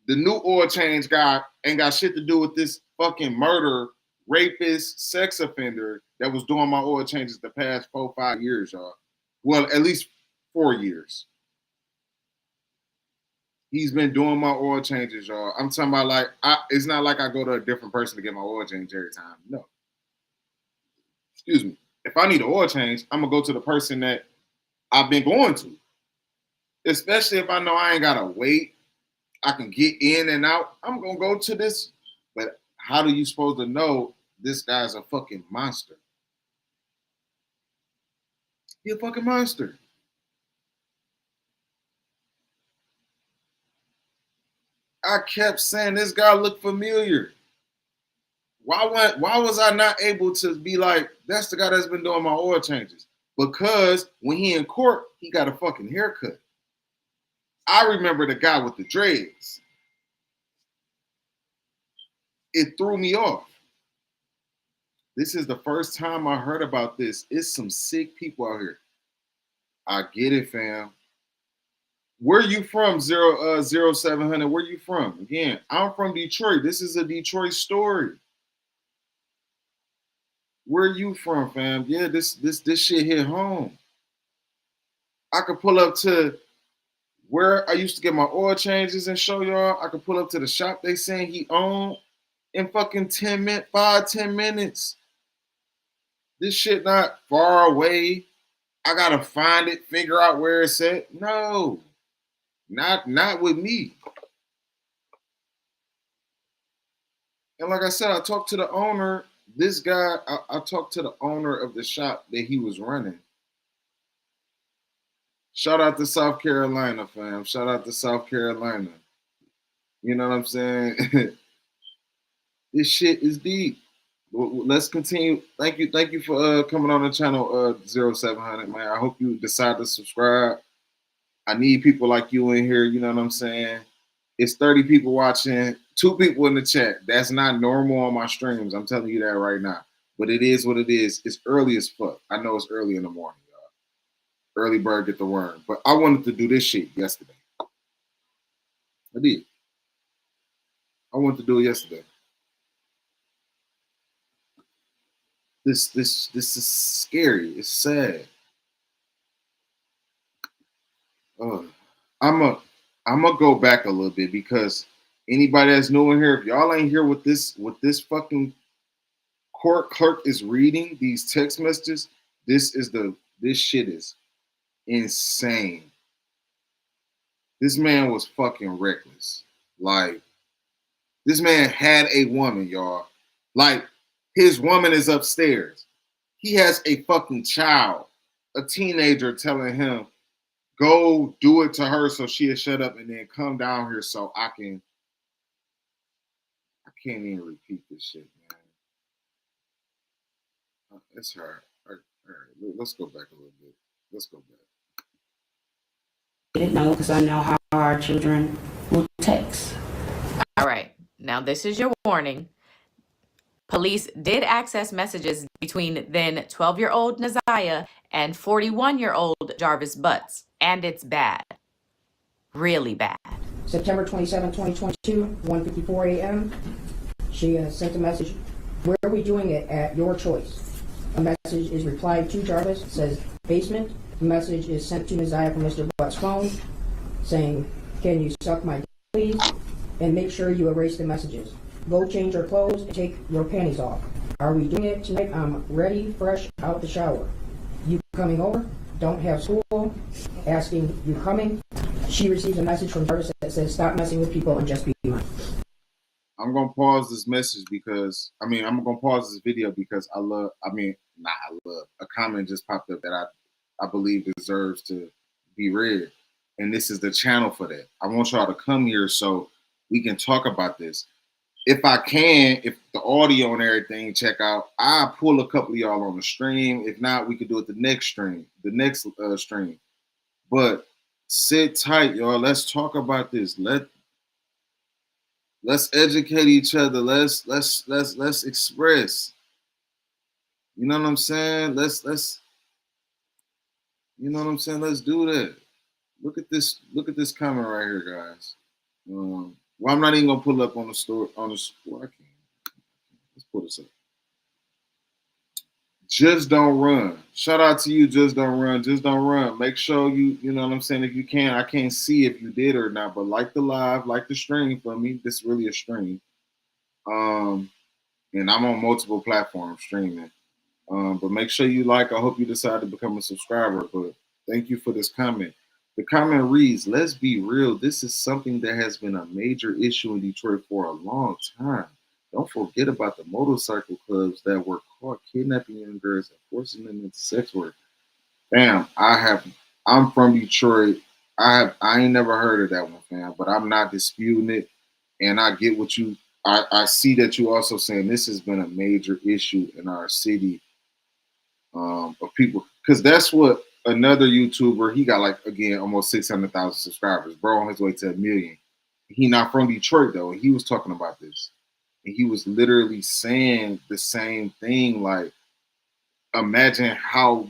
the new oil change guy ain't got shit to do with this fucking murder, rapist, sex offender that was doing my oil changes the past 4-5 years, y'all. Well, at least 4 years. He's been doing my oil changes, y'all. I'm talking about like, it's not like I go to a different person to get my oil change every time. No. Excuse me. If I need an oil change, I'm gonna go to the person that I've been going to. Especially if I know I ain't gotta wait. I can get in and out. I'm gonna go to this. But how do you supposed to know this guy's a fucking monster? He a fucking monster. I kept saying this guy looked familiar. Why was I not able to be like, that's the guy that's been doing my oil changes? Because when he in court, he got a fucking haircut. I remember the guy with the dreads. It threw me off. This is the first time I heard about this. It's some sick people out here. I get it, fam. Where you from, 0700? Where you from? Again, I'm from Detroit. This is a Detroit story. Where you from, fam? Yeah, this shit hit home. I could pull up to where I used to get my oil changes and show y'all. I could pull up to the shop they saying he owned in fucking 10 minutes. This shit not far away. I gotta find it, figure out where it's at. No, not with me. And like I said, I talked to the owner. This guy, I talked to the owner of the shop that he was running. Shout out to South Carolina, fam. Shout out to South Carolina. You know what I'm saying? This shit is deep. Let's continue. Thank you for coming on the channel 0700, man. I hope you decide to subscribe. I need people like you in here, you know what I'm saying? It's 30 people watching, 2 people in the chat. That's not normal on my streams. I'm telling you that right now. But it is what it is. It's early as fuck. I know it's early in the morning, y'all. Early bird get the worm. But I wanted to do this shit yesterday. I did. I wanted to do it yesterday. This is scary. It's sad. I'm gonna go back a little bit because anybody that's new in here, if y'all ain't here with this fucking court clerk is reading these text messages, this shit is insane. This man was fucking reckless. Like, this man had a woman, y'all. Like, his woman is upstairs. He has a fucking child, a teenager telling him, go do it to her so she'll shut up and then come down here so I can't even repeat this shit, man. It's hard. All right, let's go back a little bit. Let's go back. I didn't know because I know how our children will text. All right. Now, this is your warning. Police did access messages between then 12-year-old Naziyah and 41-year-old Jarvis Butts, and it's bad. Really bad. September 27, 2022, 1:54 a.m. She sent a message. Where are we doing it? At your choice. A message is replied to Jarvis. It says basement. The message is sent to Naziyah from Mr. Butts' phone saying, can you suck my dick, please? And make sure you erase the messages. Go change your clothes and take your panties off. Are we doing it tonight? I'm ready, fresh, out the shower. You coming over? Don't have school. Asking, you coming? She receives a message from Jarvis that says, stop messing with people and just be mine. I'm going to pause this message because, I'm going to pause this video because a comment just popped up that I believe deserves to be read. And this is the channel for that. I want y'all to come here so We can talk about this. If I can, if the audio and everything check out, I'll pull a couple of y'all on the stream. If not, we could do it the next stream, stream. But sit tight, y'all. Let's talk about this. Let's educate each other. Let's express. You know what I'm saying? You know what I'm saying? Let's do that. Look at this comment right here, guys. Well, I'm not even gonna pull up on the store on the store. I can't. Let's pull this up. Just don't run. Shout out to you, just don't run. Just don't run. Make sure you know what I'm saying. If you can, I can't see if you did or not, but like the live, like the stream for me. This is really a stream. And I'm on multiple platforms streaming. But make sure you like. I hope you decide to become a subscriber. But thank you for this comment. The comment reads, let's be real. This is something that has been a major issue in Detroit for a long time. Don't forget about the motorcycle clubs that were caught kidnapping young girls and forcing them into sex work. Fam, I'm from Detroit. I ain't never heard of that one, fam, but I'm not disputing it. And I get what I see that you also saying this has been a major issue in our city of people, because that's what another YouTuber, he got like, again, almost 600,000 subscribers, bro, on his way to 1 million. He not from Detroit though, and he was talking about this. And he was literally saying the same thing, like, imagine how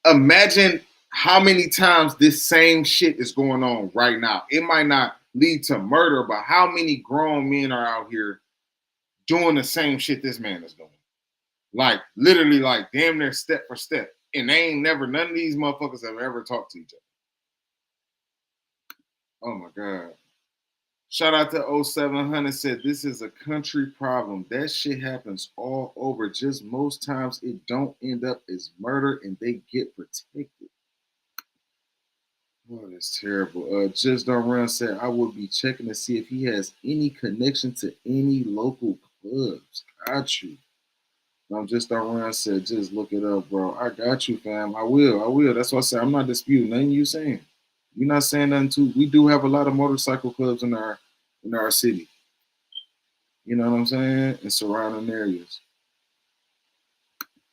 many times this same shit is going on right now. It might not lead to murder, but how many grown men are out here doing the same shit this man is doing? Like, literally, like, damn near step for step. And they ain't never, none of these motherfuckers have ever talked to each other. Oh my God. Shout out to 0700 said, this is a country problem. That shit happens all over. Just most times it don't end up as murder and they get protected. Oh, that's terrible. Just Don't Run said, I will be checking to see if he has any connection to any local clubs. Got you. Just Don't Run said, just look it up, bro. I got you, fam. I will. That's why I said I'm not disputing nothing you saying. You're not saying nothing too. We do have a lot of motorcycle clubs in our city. You know what I'm saying? In surrounding areas.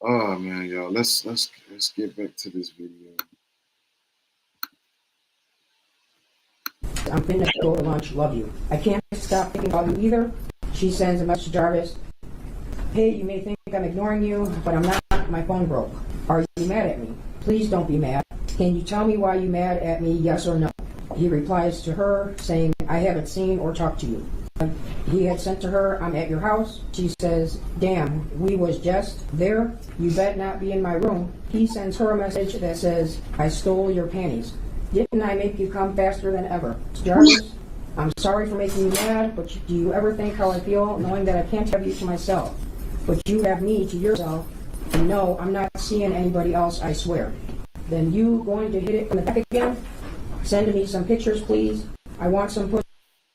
Oh man, y'all. Let's get back to this video. I'm finna go to lunch. Love you. I can't stop thinking about you either. She sends a message to Jarvis. Hey, you may think I'm ignoring you, but I'm not. My phone broke. Are you mad at me? Please don't be mad. Can you tell me why you mad at me, yes or no? He replies to her saying, I haven't seen or talked to you. He had sent to her, I'm at your house. She says, damn, we was just there. You bet not be in my room. He sends her a message that says, I stole your panties. Didn't I make you come faster than ever? Jarvis, I'm sorry for making you mad, but do you ever think how I feel knowing that I can't have you to myself? But you have me to yourself, and no, I'm not seeing anybody else, I swear. Then you going to hit it from the back again? Send me some pictures, please. I want some pussy.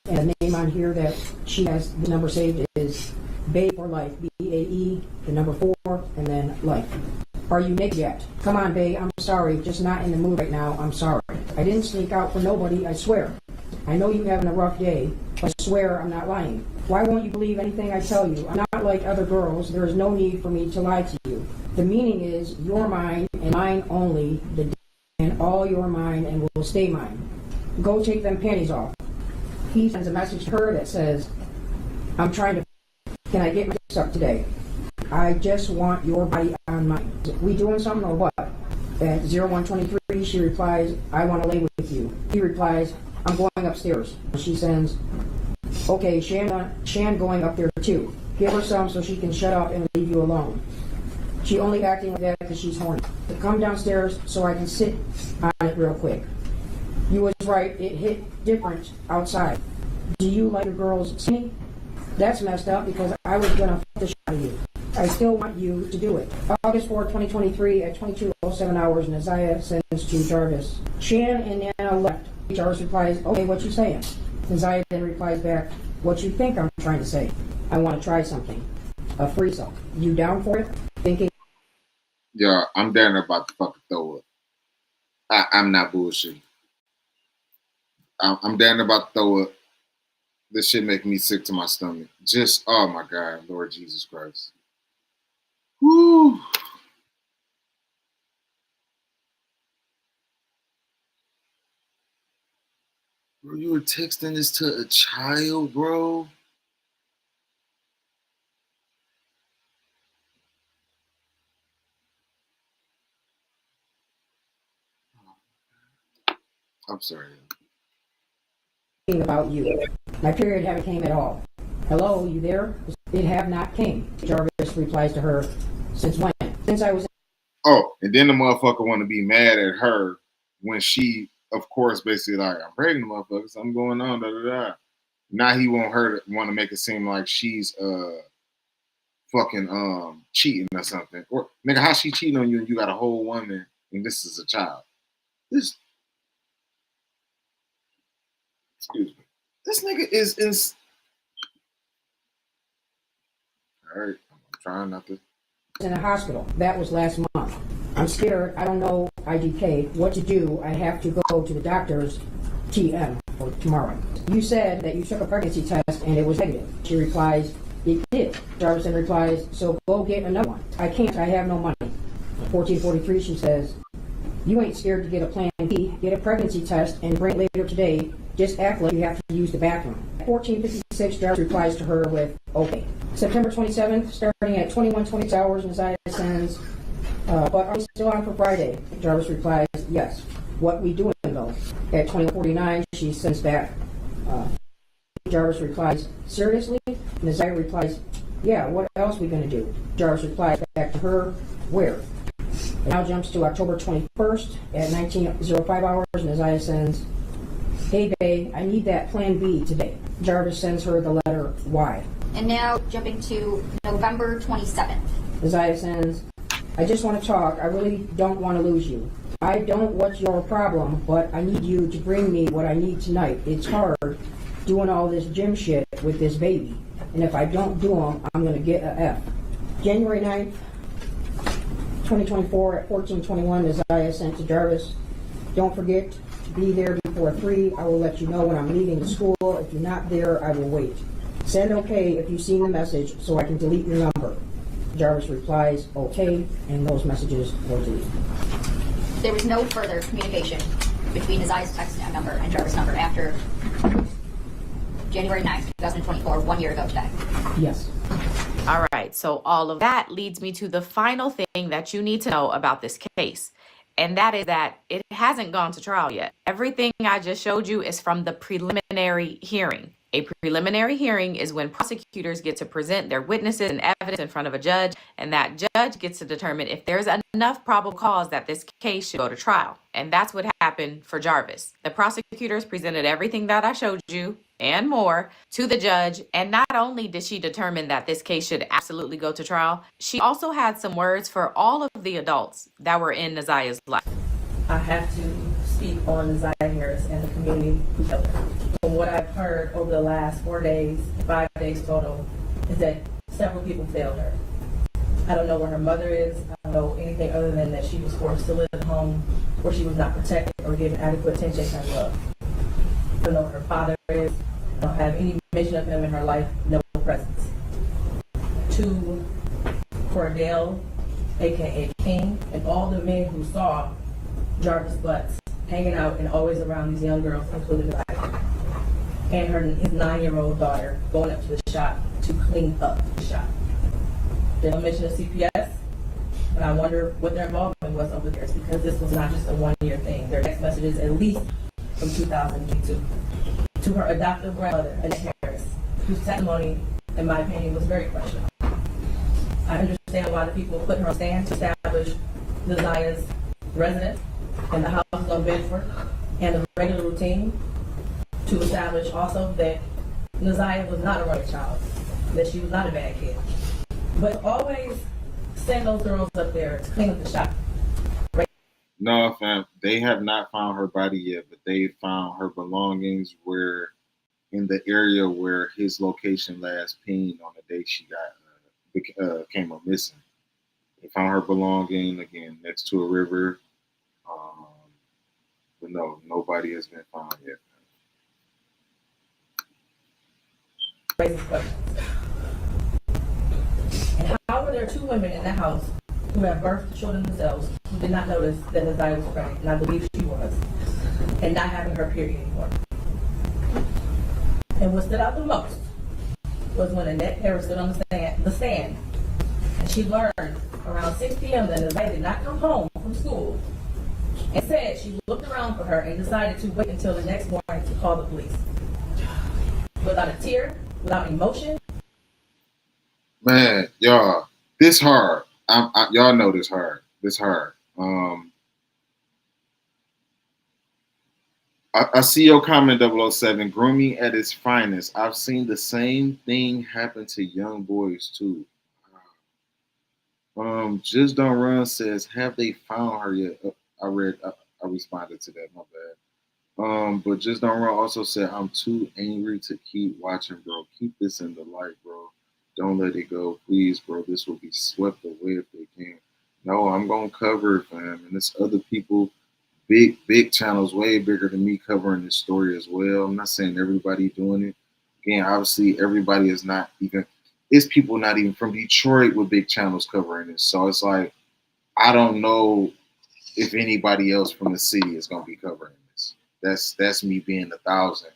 And the name on here that she has the number saved is Bae for Life, BAE, the number 4, and then life. Are you naked yet? Come on, Bae, I'm sorry, just not in the mood right now, I'm sorry. I didn't sneak out for nobody, I swear. I know you're having a rough day, but I swear I'm not lying. Why won't you believe anything I tell you? I'm not like other girls, there is no need for me to lie to you. The meaning is, you're mine, and mine only, and all you're mine, and will stay mine. Go take them panties off. He sends a message to her that says, I'm trying to, can I get my dick sucked today? I just want your body on mine. We doing something or what? At 0123, she replies, I want to lay with you. He replies, I'm going upstairs. She sends, okay, Shan going up there too. Give her some so she can shut up and leave you alone. She only acting like that because she's horny. Come downstairs so I can sit on it real quick. You was right, it hit different outside. Do you like your girls skinny? That's messed up because I was gonna fuck the shit out of you. I still want you to do it. August 4, 2023 at 22:07 hours, Naziyah sends to Jarvis. Shan and Nana left. Jarvis replies, okay, what you saying? Naziyah then replies back, what you think I'm trying to say? I want to try something. A threesome. You down for it? Thinking. Yeah, I'm down about to fucking throw up. I'm not bullshitting. I'm down about to throw up. This shit making me sick to my stomach. Just, oh my God, Lord Jesus Christ. Woo. Bro, you were texting this to a child, bro? I'm sorry. About you. My period haven't came at all. Hello, you there? It have not came. Jarvis replies to her, since when? Since I was. Oh, and then the motherfucker want to be mad at her when she, of course, basically like, I'm pregnant, motherfucker, something going on, da da da. Now he want her to want to make it seem like she's fucking cheating or something. Or nigga, how she cheating on you and you got a whole woman and this is a child? This, excuse me. This nigga is all right. I'm trying not to. In a hospital. That was last month. I'm scared. I don't know IDK what to do. I have to go to the doctor's TM for tomorrow. You said that you took a pregnancy test and it was negative. She replies, it did. Jarvis then replies, so go get another one. I can't. I have no money. 1443, she says, you ain't scared to get a plan B. Get a pregnancy test and bring it later today. Just act like you have to use the bathroom. 1456, Jarvis replies to her with, okay. September 27th, starting at 21:26 hours, Naziyah sends, but are we still on for Friday? Jarvis replies, yes. What we doing though? At 21:49, she sends back. Jarvis replies, seriously? Naziyah replies, yeah, what else we gonna do? Jarvis replies back to her, where? It now jumps to October 21st at 19:05 hours. Naziyah sends, hey babe, I need that plan B today. Jarvis sends her the letter Y. And now jumping to November 27th. Naziyah sends, I just want to talk. I really don't want to lose you. I don't what's your problem, but I need you to bring me what I need tonight. It's hard doing all this gym shit with this baby. And if I don't do them, I'm going to get a F. January 9th, 2024 at 14:21, Naziyah sent to Jarvis, don't forget to be there before 3. I will let you know when I'm leaving the school. If you're not there, I will wait. Send okay if you've seen the message so I can delete your number. Jarvis replies, okay, and those messages were deleted. There was no further communication between Naziyah's text number and Jarvis' number after January 9th, 2024, 1 year ago today. Yes. All right, so all of that leads me to the final thing that you need to know about this case. And that is that it hasn't gone to trial yet. Everything I just showed you is from the preliminary hearing. A preliminary hearing is when prosecutors get to present their witnesses and evidence in front of a judge, and that judge gets to determine if there's enough probable cause that this case should go to trial. And that's what happened for Jarvis. The prosecutors presented everything that I showed you and more to the judge, and not only did she determine that this case should absolutely go to trial, she also had some words for all of the adults that were in Naziyah's life. I have to speak on Naziyah Harris and the community who helped her. From what I've heard over the last 4 days, 5 days total, is that several people failed her. I don't know where her mother is. I don't know anything other than that she was forced to live at home where she was not protected or given adequate attention and love. I don't know where her father is. I don't have any mention of him in her life, no presence. To Cordell, aka King, and all the men who saw Jarvis Butts hanging out and always around these young girls, including Naziyah, and his 9-year-old daughter going up to the shop to clean up the shop. They don't mention the CPS, but I wonder what their involvement was over there, because this was not just a 1-year thing. There are text messages at least from 2002 to her adoptive grandmother, Annette Harris, whose testimony, in my opinion, was very questionable. I understand why the people put her on stand to establish Naziyah's residence and the houses on Bedford and the regular routine, to establish also that Naziyah was not a running child, that she was not a bad kid. But always send those girls up there to clean up the shop. No, fam, they have not found her body yet, but they found her belongings where in the area where his location last pinged on the day she came up missing. They found her belonging again next to a river, but no, nobody has been found yet. raises questions. And how were there two women in the house who had birthed children themselves who did not notice that Naziyah was pregnant, and I believe she was, and not having her period anymore? And what stood out the most was when Annette Harris stood on the stand, and she learned around 6 p.m. that Naziyah did not come home from school, and said she looked around for her and decided to wait until the next morning to call the police. Without a tear, without emotion. Man, y'all, this hard. Y'all know this hard. This hard. I see your comment, 007. Grooming at its finest. I've seen the same thing happen to young boys too. Just Don't Run says, have they found her yet? I responded to that, my bad. But Just Don't Run also said, I'm too angry to keep watching, bro. Keep this in the light, bro. Don't let it go, please, bro. This will be swept away if they can. No, I'm gonna cover it, fam. And there's other people, big channels, way bigger than me, covering this story as well. I'm not saying everybody doing it. Again, obviously, everybody is not even. It's people not even from Detroit with big channels covering this. So it's like, I don't know if anybody else from the city is gonna be covering this. That's me being 1,000.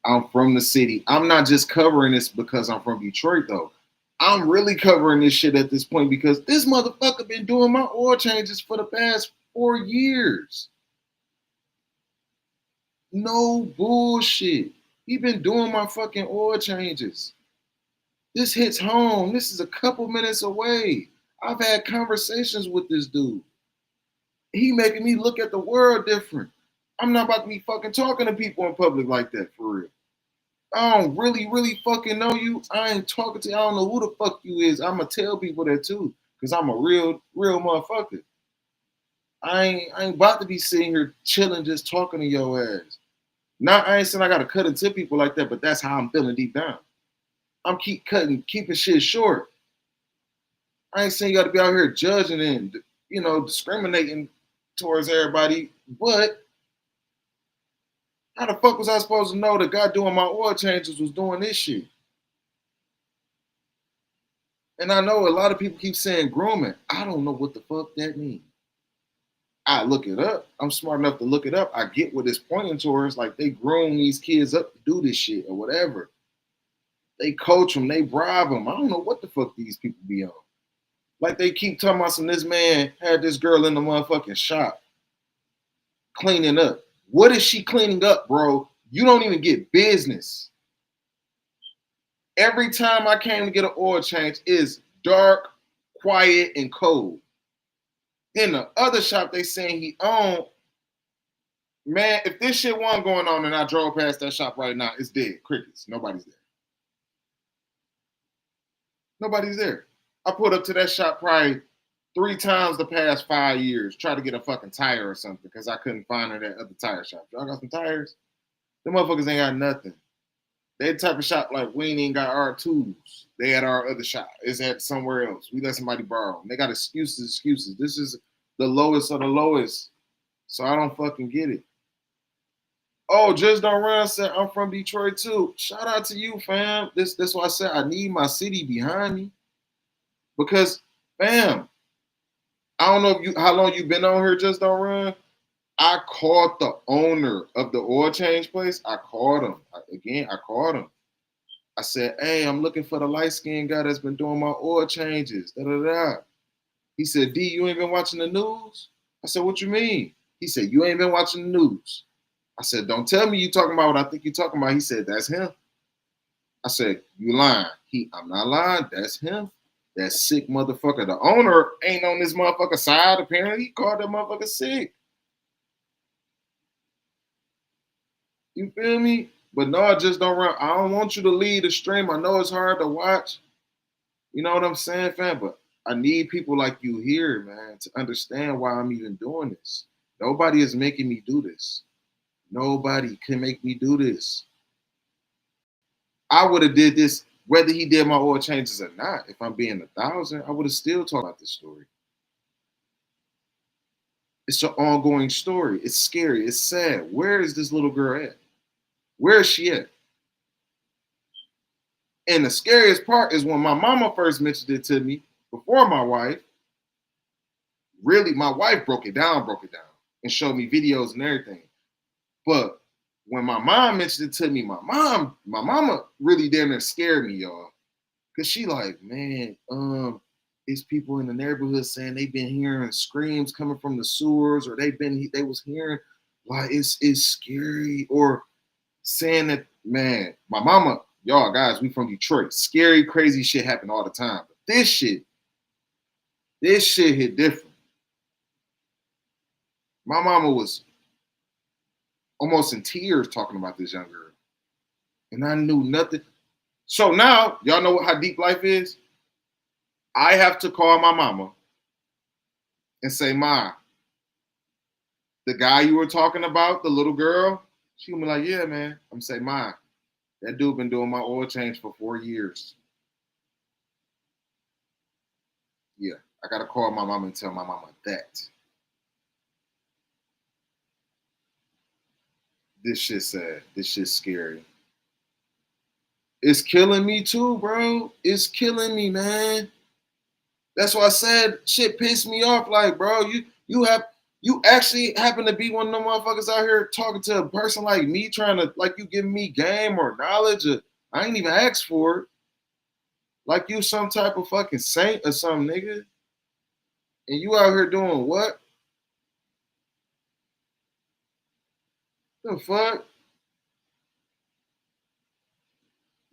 I'm from the city. I'm not just covering this because I'm from Detroit though. I'm really covering this shit at this point because this motherfucker been doing my oil changes for the past 4 years. No bullshit. He been doing my fucking oil changes. This hits home. This is a couple minutes away. I've had conversations with this dude. He making me look at the world different. I'm not about to be fucking talking to people in public like that, for real. I don't really fucking know you. I ain't talking to you. I don't know who the fuck you is. I'ma tell people that too, because I'm a real motherfucker. I ain't about to be sitting here chilling, just talking to your ass. I ain't saying I gotta cut into people like that, but that's how I'm feeling deep down. I'm keeping shit short. I ain't saying you gotta be out here judging and discriminating towards everybody, but how the fuck was I supposed to know the guy doing my oil changes was doing this shit? And I know a lot of people keep saying grooming. I don't know what the fuck that means. I look it up. I'm smart enough to look it up. I get what it's pointing towards. Like they groom these kids up to do this shit or whatever. They coach them. They bribe them. I don't know what the fuck these people be on. Like they keep talking about this man had this girl in the motherfucking shop cleaning up. What is she cleaning up, bro? You don't even get business. Every time I came to get an oil change, it's dark, quiet, and cold. Then the other shop they saying he owned, man, if this shit wasn't going on and I drove past that shop right now, it's dead. Crickets. Nobody's there. Nobody's there. I pulled up to that shop probably 3 times the past 5 years, try to get a fucking tire or something because I couldn't find her at other tire shop. Y'all got some tires? Them motherfuckers ain't got nothing. They the type of shop like we ain't even got our tools. They at our other shop. It's at somewhere else. We let somebody borrow them. They got excuses. This is the lowest of the lowest. So I don't fucking get it. Oh, Just Don't Run said I'm from Detroit too. Shout out to you, fam. That's why I said I need my city behind me. Because, fam, I don't know how long you been on here, Just Don't Run. I called the owner of the oil change place. I called him. I called him. I said, hey, I'm looking for the light-skinned guy that's been doing my oil changes. Da-da-da. He said, D, you ain't been watching the news? I said, what you mean? He said, you ain't been watching the news. I said, don't tell me you talking about what I think you talking about. He said, that's him. I said, you lying. I'm not lying. That's him. That sick motherfucker. The owner ain't on this motherfucker side, apparently. He called that motherfucker sick. You feel me? But no, I Just Don't Run. I don't want you to lead the stream. I know it's hard to watch. You know what I'm saying, fam? But I need people like you here, man, to understand why I'm even doing this. Nobody is making me do this. Nobody can make me do this. I would have did this whether he did my oil changes or not. If I'm being 1,000, I would have still talked about this story. It's an ongoing story. It's scary. It's sad. Where is this little girl at? Where is she at? And the scariest part is when my mama first mentioned it to me before my wife. Really, my wife broke it down, and showed me videos and everything. But when my mom mentioned it to me, my mama really damn near scared me, y'all. Cause she like, man, it's people in the neighborhood saying they've been hearing screams coming from the sewers, or they was hearing like it's scary, or saying that, man, my mama, y'all guys, we from Detroit. Scary, crazy shit happen all the time. But this shit hit different. My mama was almost in tears talking about this young girl. And I knew nothing. So now, y'all know how deep life is? I have to call my mama and say, Ma, the guy you were talking about, the little girl, she gonna be like, yeah, man. I'm gonna say, Ma, that dude been doing my oil change for 4 years. Yeah, I gotta call my mama and tell my mama that. This shit's sad. This shit's scary. It's killing me too, bro. It's killing me, man. That's why I said shit pissed me off. Like, bro, you actually happen to be one of them motherfuckers out here talking to a person like me, trying to, like, you giving me game or knowledge. I ain't even asked for it. Like you some type of fucking saint or something, nigga. And you out here doing what? The fuck?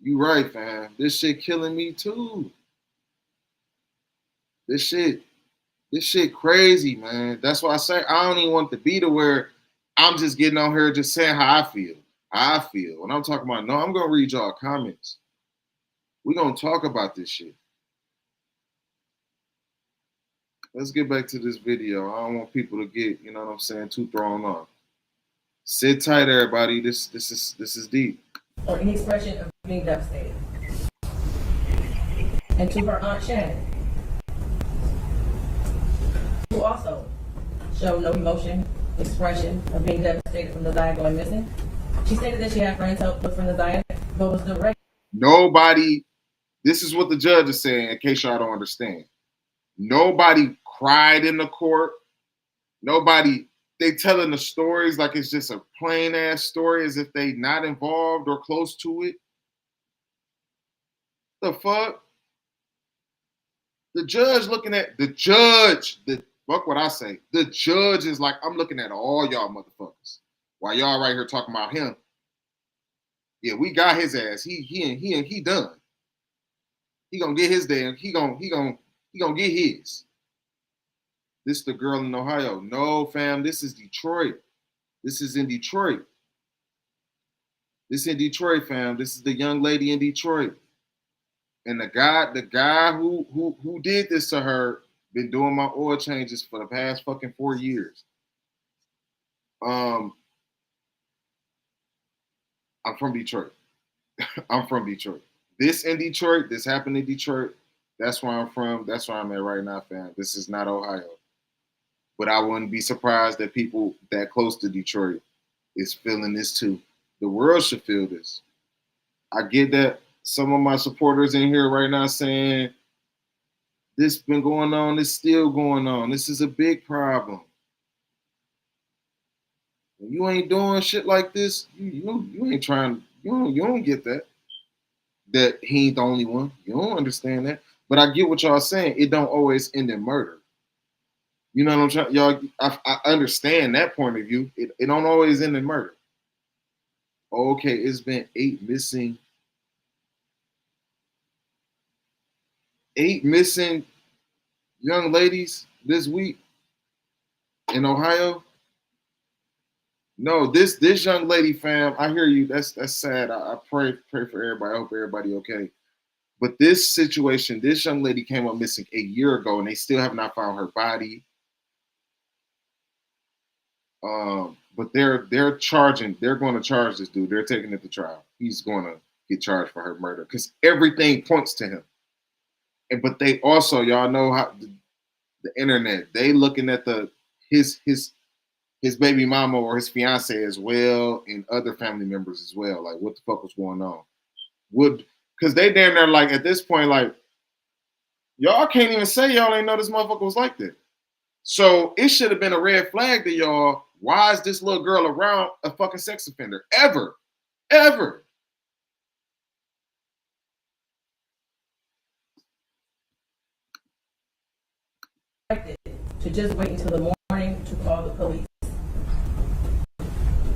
You right, fam. This shit killing me too. This shit crazy, man. That's why I say I don't even want to be to where I'm just getting on here just saying how I feel. How I feel. When I'm talking about, no, I'm gonna read y'all comments. We're gonna talk about this shit. Let's get back to this video. I don't want people to get, you know what I'm saying, too thrown off. Sit tight, everybody. This is deep. Or any expression of being devastated. And to her Aunt Shannon, who also showed no emotion, expression of being devastated from Naziyah going missing. She stated that she had friends help look for Naziyah, but was direct. Nobody, this is what the judge is saying, in case y'all don't understand. Nobody cried in the court. Nobody, they telling the stories like it's just a plain ass story, as if they not involved or close to it. The fuck? The judge looking at fuck what I say. The judge is like, I'm looking at all y'all motherfuckers. While y'all right here talking about him. Yeah, we got his ass. He done. He gonna get his damn. He gonna get his. This the girl in Ohio. No, fam. This is Detroit. This is in Detroit. This in Detroit, fam. This is the young lady in Detroit. And the guy who did this to her been doing my oil changes for the past fucking 4 years. I'm from Detroit. I'm from Detroit. This in Detroit. This happened in Detroit. That's where I'm from. That's where I'm at right now, fam. This is not Ohio. But I wouldn't be surprised that people that close to Detroit is feeling this too. The world should feel this. I get that some of my supporters in here right now saying this been going on, it's still going on. This is a big problem. When you ain't doing shit like this, you ain't trying, you don't get that. That he ain't the only one. You don't understand that. But I get what y'all saying. It don't always end in murder. You know what I'm trying, y'all. I understand that point of view. It don't always end in murder. Okay, it's been 8 missing young ladies this week in Ohio. No, this young lady, fam. I hear you. That's sad. I pray for everybody. I hope everybody okay. But this situation, this young lady came up missing a year ago, and they still have not found her body. But they're going to charge this dude. They're taking it to trial. He's going to get charged for her murder because everything points to him. But they also, y'all know how the internet, they looking at his baby mama or his fiancée as well, and other family members as well. Like, what the fuck was going on? Because they damn near like at this point, like, y'all can't even say y'all ain't know this motherfucker was like that. So it should have been a red flag to y'all. Why is this little girl around a fucking sex offender? Ever. Ever. To just wait until the morning to call the police.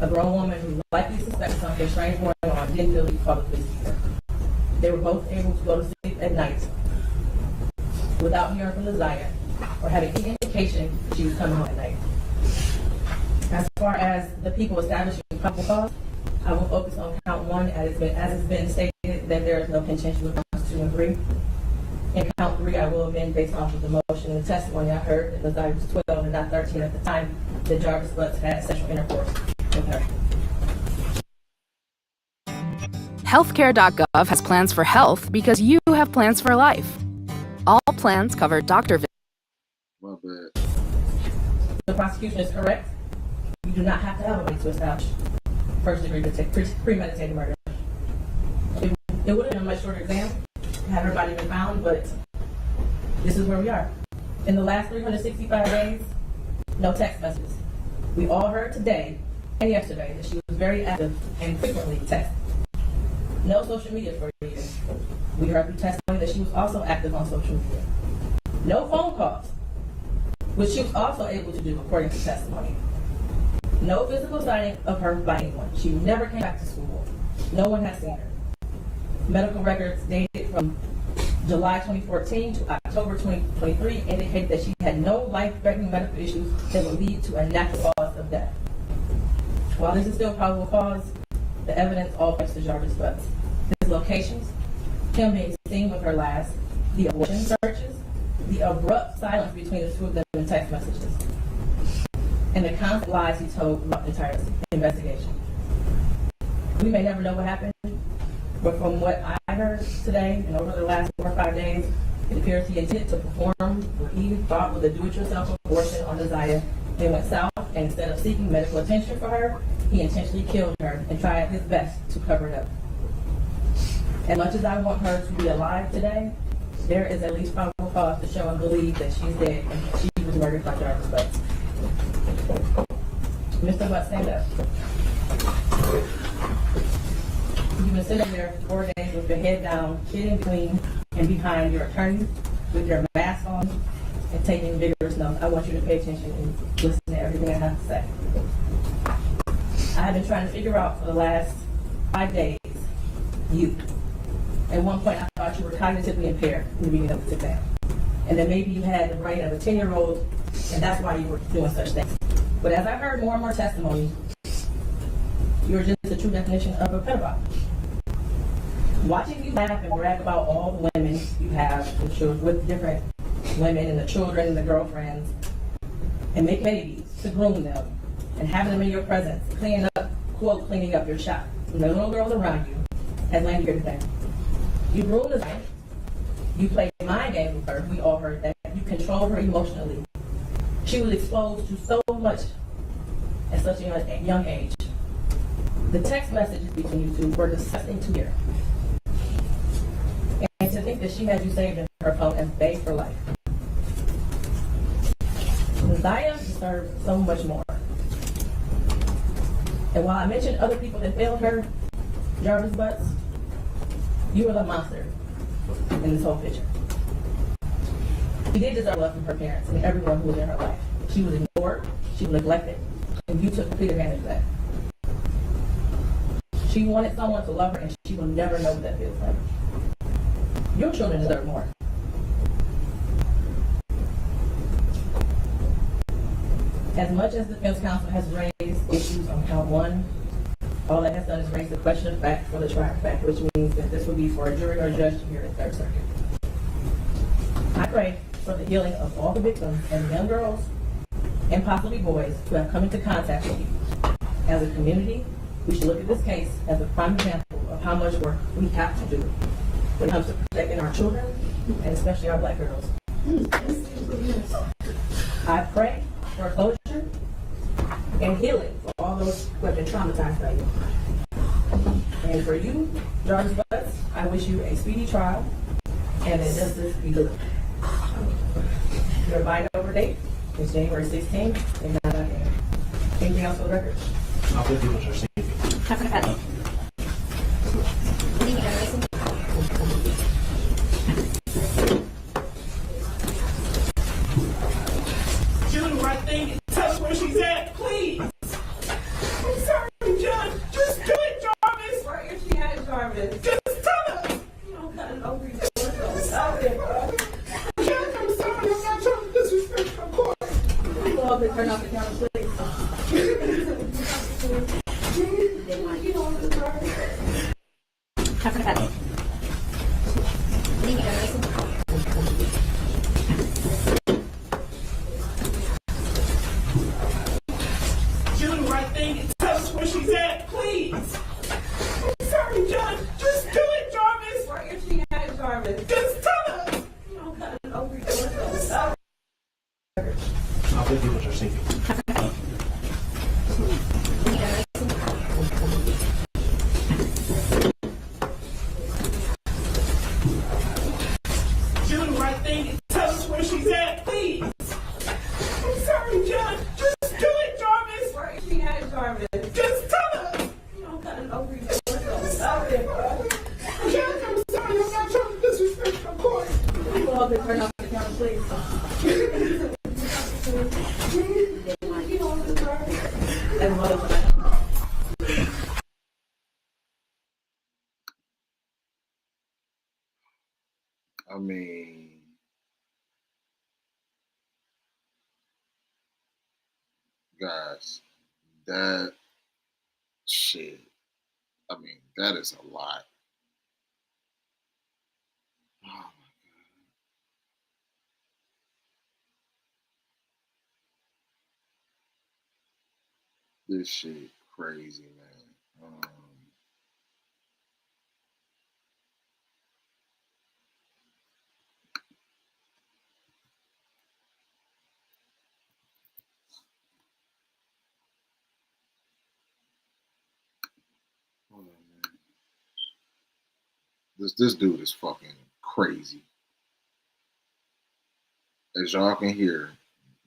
A grown woman who likely suspected something strange going on didn't feel to call the police. They were both able to go to sleep at night without hearing from Naziyah or having any indication that she was coming home at night. As far as the people establishing probable cause, I will focus on count 1 as it's been stated that there is no contention with counts 2 and 3. In count 3, I will amend based off of the motion and the testimony I heard that Naziyah was 12 and not 13 at the time that Jarvis Butts had sexual intercourse with her. Healthcare.gov has plans for health because you have plans for life. All plans cover doctor visits. My bad. The prosecution is correct. You do not have to have a way to establish first-degree premeditated murder. It would have been a much shorter exam had her body been found, but this is where we are. In the last 365 days, no text messages. We all heard today and yesterday that she was very active and frequently texting. No social media for a year. We heard through testimony that she was also active on social media. No phone calls, which she was also able to do according to testimony. No physical sighting of her by anyone. She never came back to school. No one has seen her. Medical records dated from July 2014 to October 2023 indicated that she had no life-threatening medical issues that would lead to a natural cause of death. While this is still probable cause, the evidence all points to Jarvis Butts. His locations, him being seen with her last, the abortion searches, the abrupt silence between the two of them in text messages, and the constant lies he told throughout the entire investigation. We may never know what happened, but from what I heard today and over the last 4 or 5 days, it appears he intended to perform what he thought was a do-it-yourself abortion on Naziyah. They went south, and instead of seeking medical attention for her, he intentionally killed her and tried his best to cover it up. As much as I want her to be alive today, there is at least probable cause to show and believe that she's dead and she was murdered by Jarvis Butts. Mr. Butts, stand up. You've been sitting there for 4 days with your head down, sitting between and behind your attorney with your mask on and taking vigorous notes. I want you to pay attention and listen to everything I have to say. I have been trying to figure out for the last 5 days, you. At one point, I thought you were cognitively impaired in the beginning of the exam. And then maybe you had the brain of a 10-year-old, and that's why you were doing such things. But as I heard more and more testimony, you're just the true definition of a pedophile. Watching you laugh and brag about all the women you have with different women and the children and the girlfriends, and make babies to groom them, and having them in your presence, cleaning up your shop. And the little girls around you has landed here today. You groomed the wife. You played mind games with her. We all heard that. You controlled her emotionally. She was exposed to so much at such a young age. The text messages between you two were disgusting to hear. And to think that she had you saved in her phone and begged for life. Naziyah deserves so much more. And while I mentioned other people that failed her, Jarvis Butts, you were the monster in this whole picture. She did deserve love from her parents and everyone who was in her life. She was ignored, she was neglected, and you took complete advantage of that. She wanted someone to love her, and she will never know what that feels like. Your children deserve more. As much as the defense counsel has raised issues on count 1, all that has done is raise the question of fact for the trier of fact, which means that this will be for a jury or judge to hear in Third Circuit. I pray for the healing of all the victims and young girls and possibly boys who have come into contact with you. As a community, we should look at this case as a prime example of how much work we have to do when it comes to protecting our children and especially our black girls. I pray for closure and healing for all those who have been traumatized by you. And for you, Jarvis Butts, I wish you a speedy trial and that justice be good. Your bind over date is January 16th. And not out there. Anything else for the record? Do the right thing and tell us where she's at, please. I'm sorry, Judge. Just do it, Jarvis. Where is she at, Jarvis? Just tell us. You don't got an open door, so stop it, bro. Judge, I'm sorry. I'm not trying to disrespect your court. Love to turn off the camera, please. Do the right thing and tell us where she's at, please. I'm sorry, Judge. Just do it, Jarvis. Where is she at, Jarvis? Just tell us. You don't got an open door, so stop it. Do the right thing and tell us where she's at, please. I'm sorry, Judge. Just do it, Jarvis. Where is she at, Jarvis? Just tell us. You don't got an open door, so stop it, bro. Judge, I'm sorry. I'm not trying to disrespect your court. Love to turn off the camera, please. And motherfucker. I mean, guys, that shit, I mean, that is a lot. Oh my God. This shit crazy, man. Hold on, man. This dude is fucking crazy. As y'all can hear,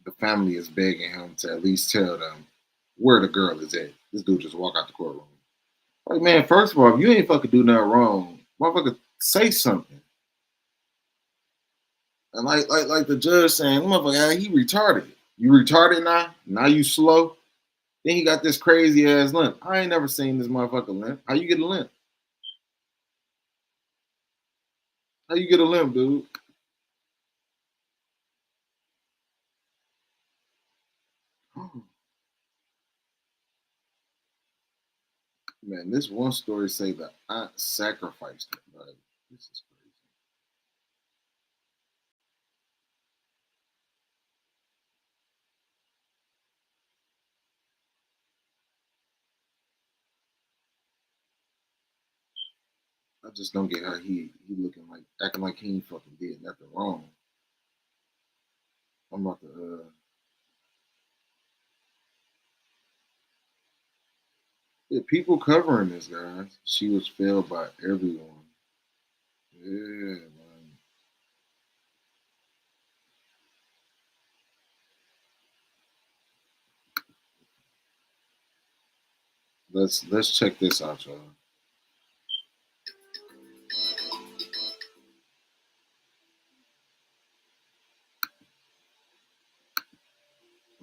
the family is begging him to at least tell them where the girl is at. This dude just walk out the courtroom. Like, man, first of all, if you ain't fucking do nothing wrong, motherfucker, say something. And like the judge saying, motherfucker, he retarded. You retarded now? Now you slow? Then he got this crazy ass limp. I ain't never seen this motherfucker limp. How you get a limp? How you get a limp, dude? Man, this one story say the aunt sacrificed it. Like, this is crazy. I just don't get how he looking like, acting like he ain't fucking did nothing wrong. I'm about to yeah, people covering this, guys. She was failed by everyone. Yeah, man. Let's check this out, y'all.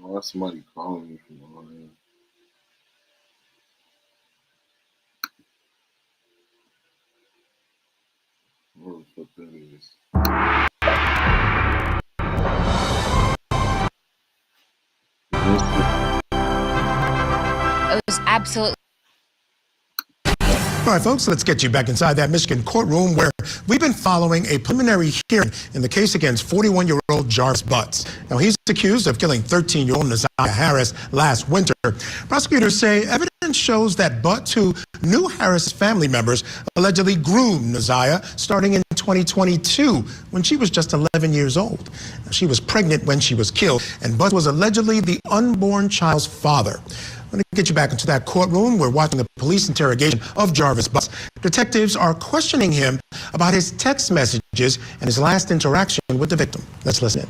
Oh, that's somebody calling me from on there. What the fuck that is? It was absolutely. All right, folks, let's get you back inside that Michigan courtroom where we've been following a preliminary hearing in the case against 41-year-old Jarvis Butts. Now, he's accused of killing 13-year-old Naziyah Harris last winter. Prosecutors say evidence shows that Butts, who knew Harris' family members, allegedly groomed Naziyah starting in 2022 when she was just 11 years old. Now, she was pregnant when she was killed, and Butts was allegedly the unborn child's father. I'm going to get you back into that courtroom. We're watching the police interrogation of Jarvis Butts. Detectives are questioning him about his text messages and his last interaction with the victim. Let's listen in.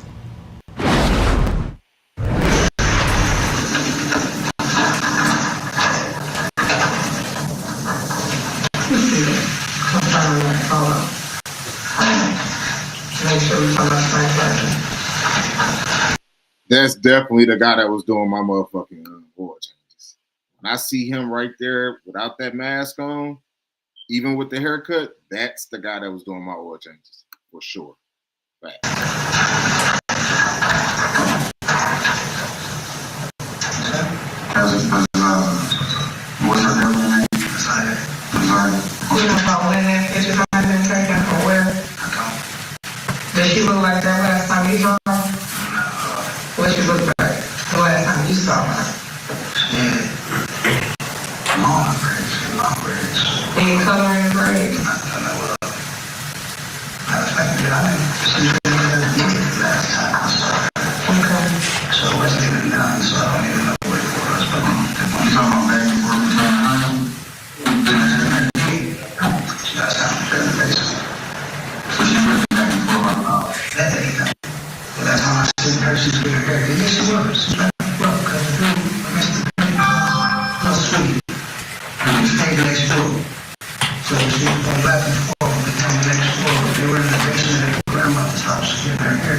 That's definitely the guy that was doing my motherfucking oil changes. When I see him right there without that mask on, even with the haircut, that's the guy that was doing my oil changes for sure. Right. What's her name? You know about when that picture might have been taken or where? Did she look like that last time you saw her? What she looked like the last time you saw her? Long braids. Any color in the braids? Okay. So it wasn't even done, so I don't even know what it was. But you talking about back before we turned around? That sounds very basic. So she was back and forth about that anything. But that's how I seen her. She's with her hair. Yes, she was. She's like, look, because the dude, Mr. No sweet. And we stayed next door. So she was going back and forth. We came next door. But they were in the basement at their grandmother's house getting her hair.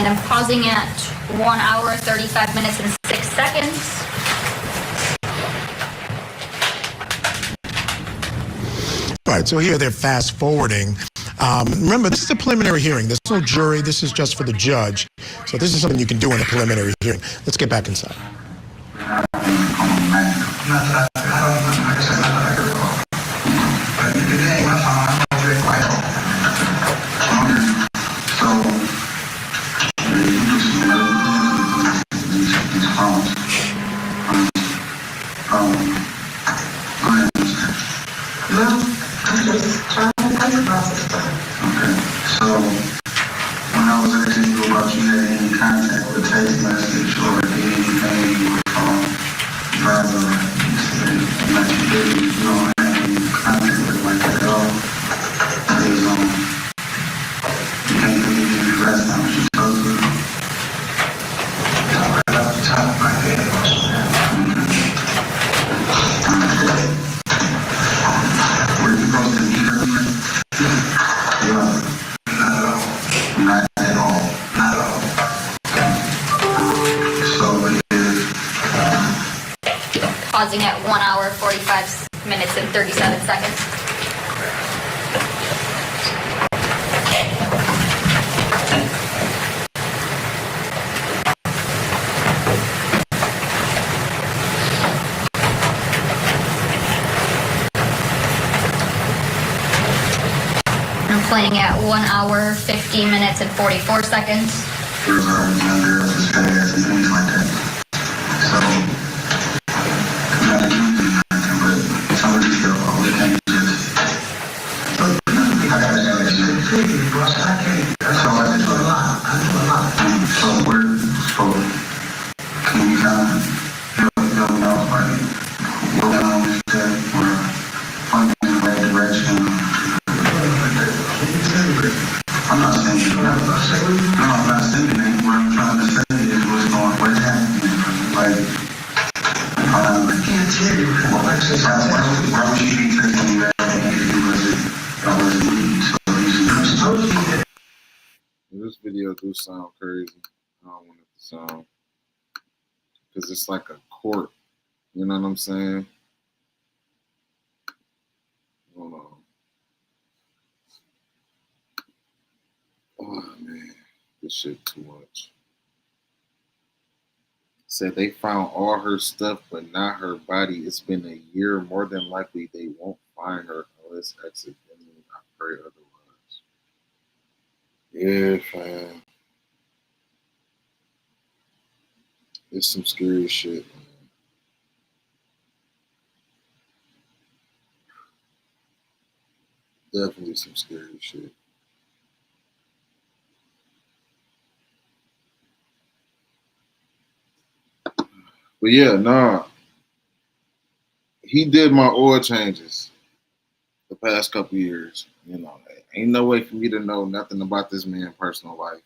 And I'm pausing at 1 hour, 35 minutes, and 6 seconds. All right, so here they're fast forwarding. Remember, this is a preliminary hearing. There's no jury. This is just for the judge. So this is something you can do in a preliminary hearing. Let's get back inside. So, when I was asking you about you had any contact with a text message or did anything with driver, you said that you didn't, you don't have any contact with like that at all. Because, you can't give me the last time she told you. Right off the top of my head. Were you supposed to meet her? Not at all. Not at all. So it is. Pausing at 1 hour, 45 minutes, and 37 seconds. I'm playing at 1 hour, 50 minutes, and 44 seconds. There's young girls as fast and things like that. So, not a new thing, but some of these girls, we can't just. I gotta say that shit. I can't. So I do a lot. I do a lot. So so can you kind of let me know, like, what went on with that, or pointing in the right direction? I'm not saying it. No, I'm not saying it. What I'm trying to say is what's happening. Like, I can't tell you. Why would she be taking me back and I wasn't leaving? So this video do sound crazy. I don't want it to sound, because it's like a court. You know what I'm saying? Hold on. Oh man, this shit too much. Said they found all her stuff, but not her body. It's been a year. More than likely, they won't find her unless accidentally. I pray otherwise. Yeah, fam. It's some scary shit, man. Definitely some scary shit. But yeah, nah. He did my oil changes the past couple years. You know, ain't no way for me to know nothing about this man's personal life.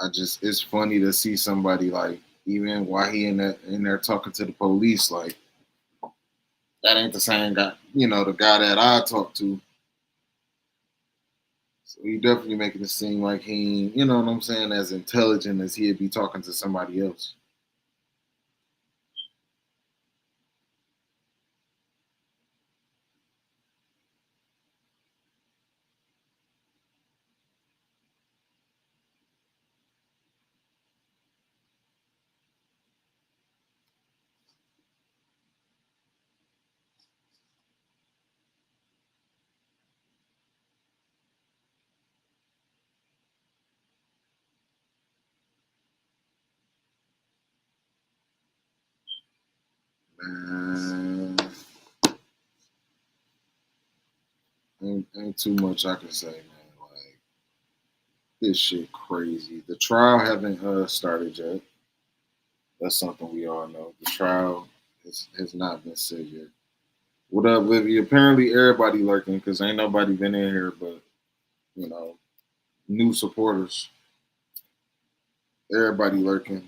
It's funny to see somebody like, even while he in there talking to the police, like, that ain't the same guy, you know, the guy that I talked to. So he definitely making it seem like he ain't, you know what I'm saying, as intelligent as he'd be talking to somebody else. Man, ain't too much I can say, man. Like, this shit crazy. The trial haven't started yet. That's something we all know. The trial has not been said yet. What up, Livy? Apparently everybody lurking because ain't nobody been in here but, you know, new supporters. Everybody lurking.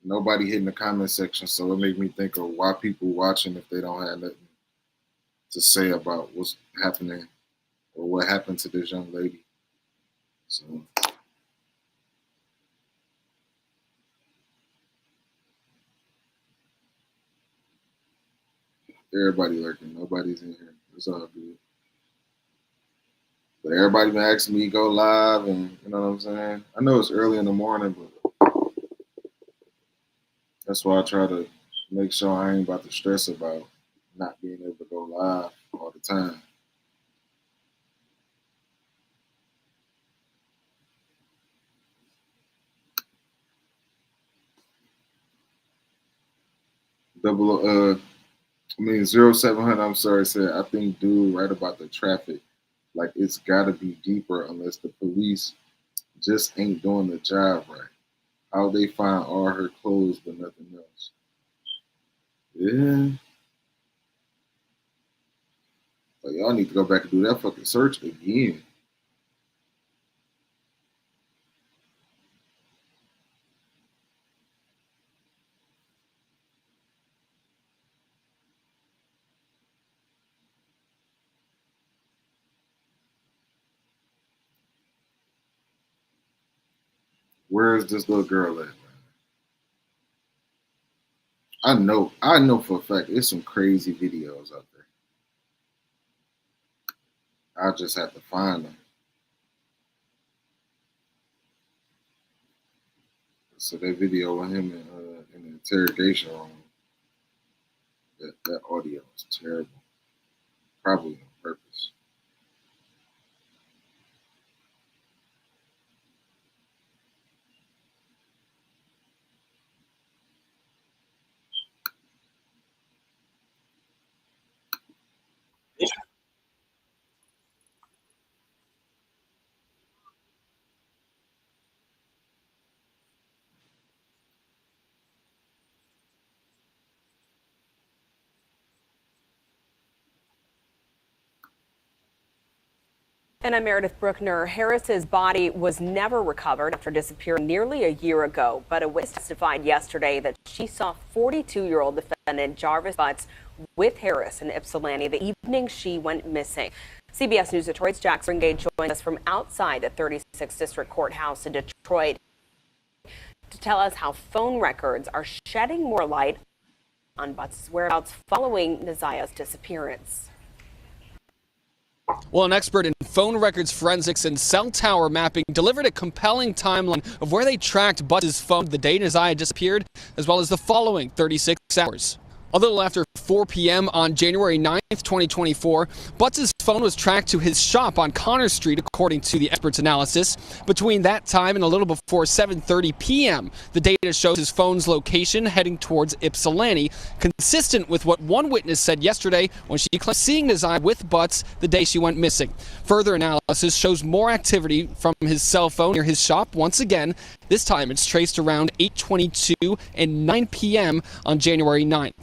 Nobody hitting the comment section, so it made me think of why people watching if they don't have nothing to say about what's happening or what happened to this young lady. So everybody lurking. Nobody's in here. It's all good. But everybody been asking me to go live, and you know what I'm saying? I know it's early in the morning, but that's why I try to make sure I ain't about to stress about not being able to go live all the time. Double 0700, I'm sorry, said, I think dude right about the traffic. Like, it's gotta be deeper unless the police just ain't doing the job right. How they find all her clothes but nothing else. Yeah. Like, y'all need to go back and do that fucking search again. Where is this little girl at, man? I know for a fact there's some crazy videos out there. I just have to find them. So that video of him in the interrogation room, that audio is terrible. Probably on purpose. And I'm Meredith Bruckner. Harris's body was never recovered after disappearing nearly a year ago, but a witness testified yesterday that she saw 42-year-old defendant Jarvis Butts with Harris in Ypsilanti the evening she went missing. CBS News Detroit's Jack Springate joins us from outside the 36th District Courthouse in Detroit to tell us how phone records are shedding more light on Butts' whereabouts following Naziyah's disappearance. Well, an expert in phone records forensics and cell tower mapping delivered a compelling timeline of where they tracked Butts' phone the day Naziyah disappeared, as well as the following 36 hours. A little after 4 p.m. on January 9th, 2024, Butts' phone phone was tracked to his shop on Connor Street, according to the experts' analysis. Between that time and a little before 7:30 p.m., the data shows his phone's location heading towards Ypsilanti, consistent with what one witness said yesterday when she claimed seeing Naziyah with Butts the day she went missing. Further analysis shows more activity from his cell phone near his shop once again. This time it's traced around 8:22 and 9 p.m. on January 9th.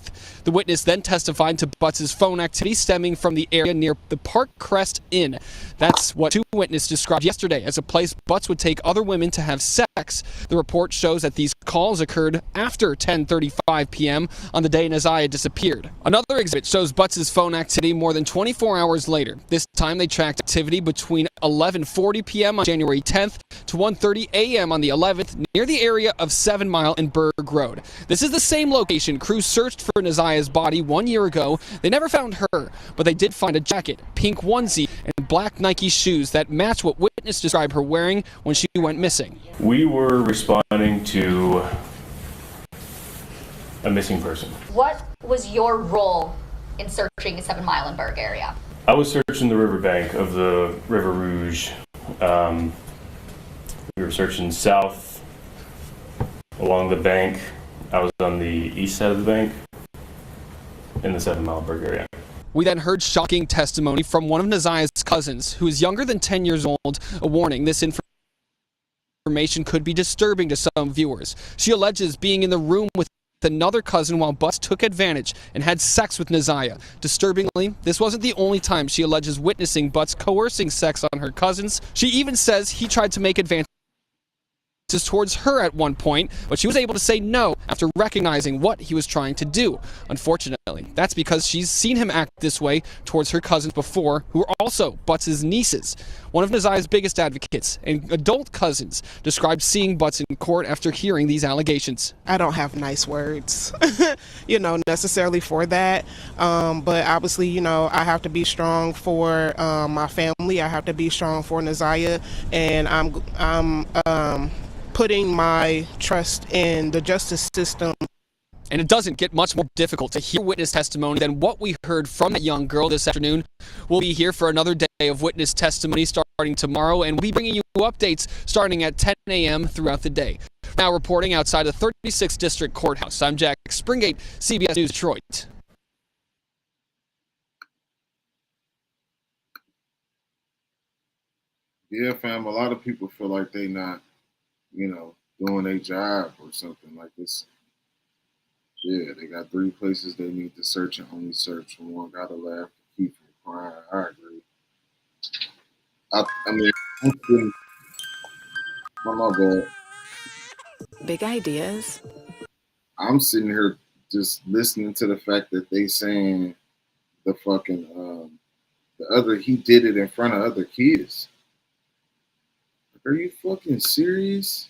The witness then testified to Butts' phone activity stemming from the area near the Park Crest Inn. That's what two witnesses described yesterday as a place Butts would take other women to have sex. The report shows that these calls occurred after 10:35 p.m. on the day Naziyah disappeared. Another exhibit shows Butts' phone activity more than 24 hours later. This time they tracked activity between 11:40 p.m. on January 10th to 1:30 a.m. on the 11th near the area of 7 Mile and Berg Road. This is the same location crews searched for Naziyah's body 1 year ago. They never found her, but they did find a jacket, pink onesie, and black Nike shoes that match what witness described her wearing when she went missing. We were responding to a missing person. What was your role in searching the 7 Mile and Berg area? I was searching the riverbank of the River Rouge. We were searching south along the bank. I was on the east side of the bank in the 7 Mile Berg area. We then heard shocking testimony from one of Naziyah's cousins, who is younger than 10 years old, a warning this information could be disturbing to some viewers. She alleges being in the room with another cousin while Butts took advantage and had sex with Naziyah. Disturbingly, this wasn't the only time she alleges witnessing Butts coercing sex on her cousins. She even says he tried to make advances towards her at one point, but she was able to say no after recognizing what he was trying to do. Unfortunately, that's because she's seen him act this way towards her cousins before, who are also Butts' nieces. One of Naziyah's biggest advocates and adult cousins described seeing Butts in court after hearing these allegations. I don't have nice words, necessarily for that. But obviously, I have to be strong for my family. I have to be strong for Naziyah, and I'm putting my trust in the justice system. And it doesn't get much more difficult to hear witness testimony than what we heard from that young girl this afternoon. We'll be here for another day of witness testimony starting tomorrow, and we'll be bringing you updates starting at 10 a.m. throughout the day. Now reporting outside the 36th District Courthouse, I'm Jack Springate, CBS News Detroit. Yeah, fam, a lot of people feel like they not, doing their job or something like this. Yeah, they got 3 places they need to search and only search. And one gotta laugh to keep from crying. I agree. I'm feeling, my bad. Big ideas. I'm sitting here just listening to the fact that they saying the fucking he did it in front of other kids. Are you fucking serious?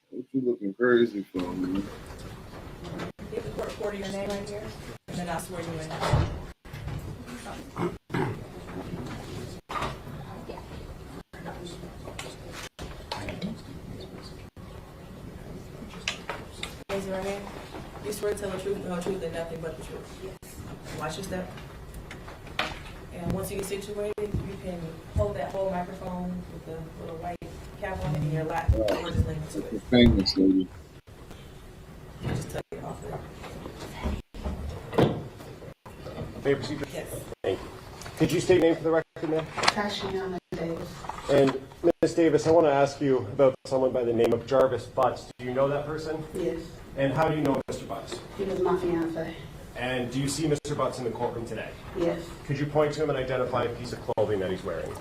What you looking crazy for, man? Get the court reporter your name right here, and then I'll swear you in. Raise your right hand. You swear to tell the truth, the whole truth, and nothing but the truth. Yes. Watch your step. And once you get situated, you can hold that whole microphone with the little white cap on it in your lap. Or just link to it. Famous lady. Just take it off May I proceed? Yes. Thank you. Could you state your name for the record, ma'am? Tashiana Davis. And Ms. Davis, I want to ask you about someone by the name of Jarvis Butts. Do you know that person? Yes. And how do you know Mr. Butts? He was my fiance. And do you see Mr. Butts in the courtroom today? Yes. Could you point to him and identify a piece of clothing that he's wearing?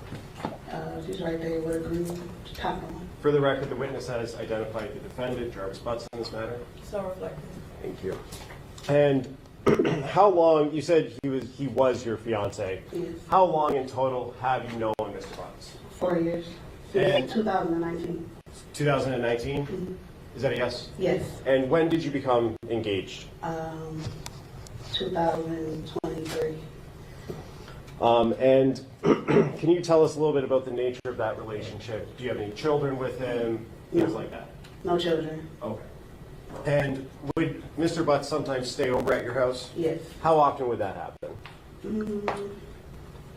She's right there with a green top on. For the record, the witness has identified the defendant, Jarvis Butts, in this matter. So reflective. Thank you. And how long, you said he was your fiance. Yes. How long in total have you known Mr. Butts? 4 years. And 2019. 2019? Mm-hmm. Is that a yes? Yes. And when did you become engaged? 2023. And can you tell us a little bit about the nature of that relationship? Do you have any children with him? Things like that. No children. Okay. And would Mr. Butts sometimes stay over at your house? Yes. How often would that happen?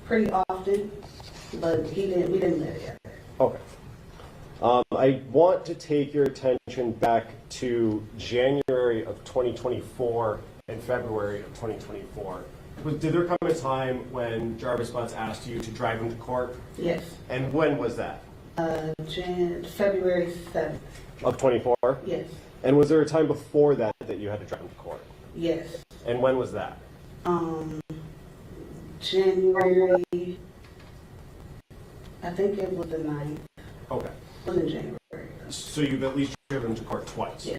Pretty often, but we didn't live together. Okay. I want to take your attention back to January of 2024 and February of 2024. Did there come a time when Jarvis Butts asked you to drive him to court? Yes. And when was that? February 7th. Of 24? Yes. And was there a time before that that you had to drive him to court? Yes. And when was that? January, I think it was the 9th. Okay. It was in January. So you've at least driven him to court twice? Yes.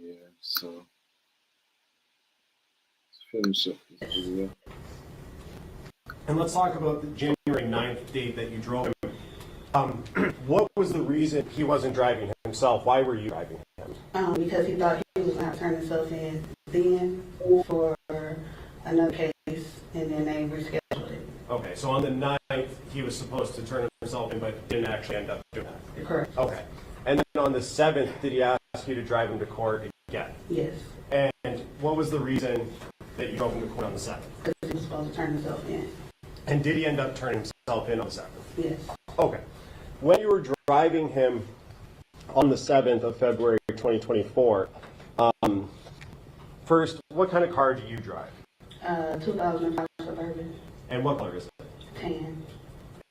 Yeah, so let's finish up this video. And let's talk about the January 9th date that you drove him. What was the reason he wasn't driving himself? Why were you driving him? Because he thought he was going to turn himself in then for another case, and then they rescheduled it. Okay, so on the 9th, he was supposed to turn himself in, but didn't actually end up doing that. Correct. Okay. And then on the 7th, did he ask you to drive him to court again? Yes. And what was the reason that you drove him to court on the 7th? Because he was supposed to turn himself in. And did he end up turning himself in on the 7th? Yes. Okay. When you were driving him on the 7th of February 2024, first, what kind of car do you drive? 2005 Suburban. And what color is it? Tan.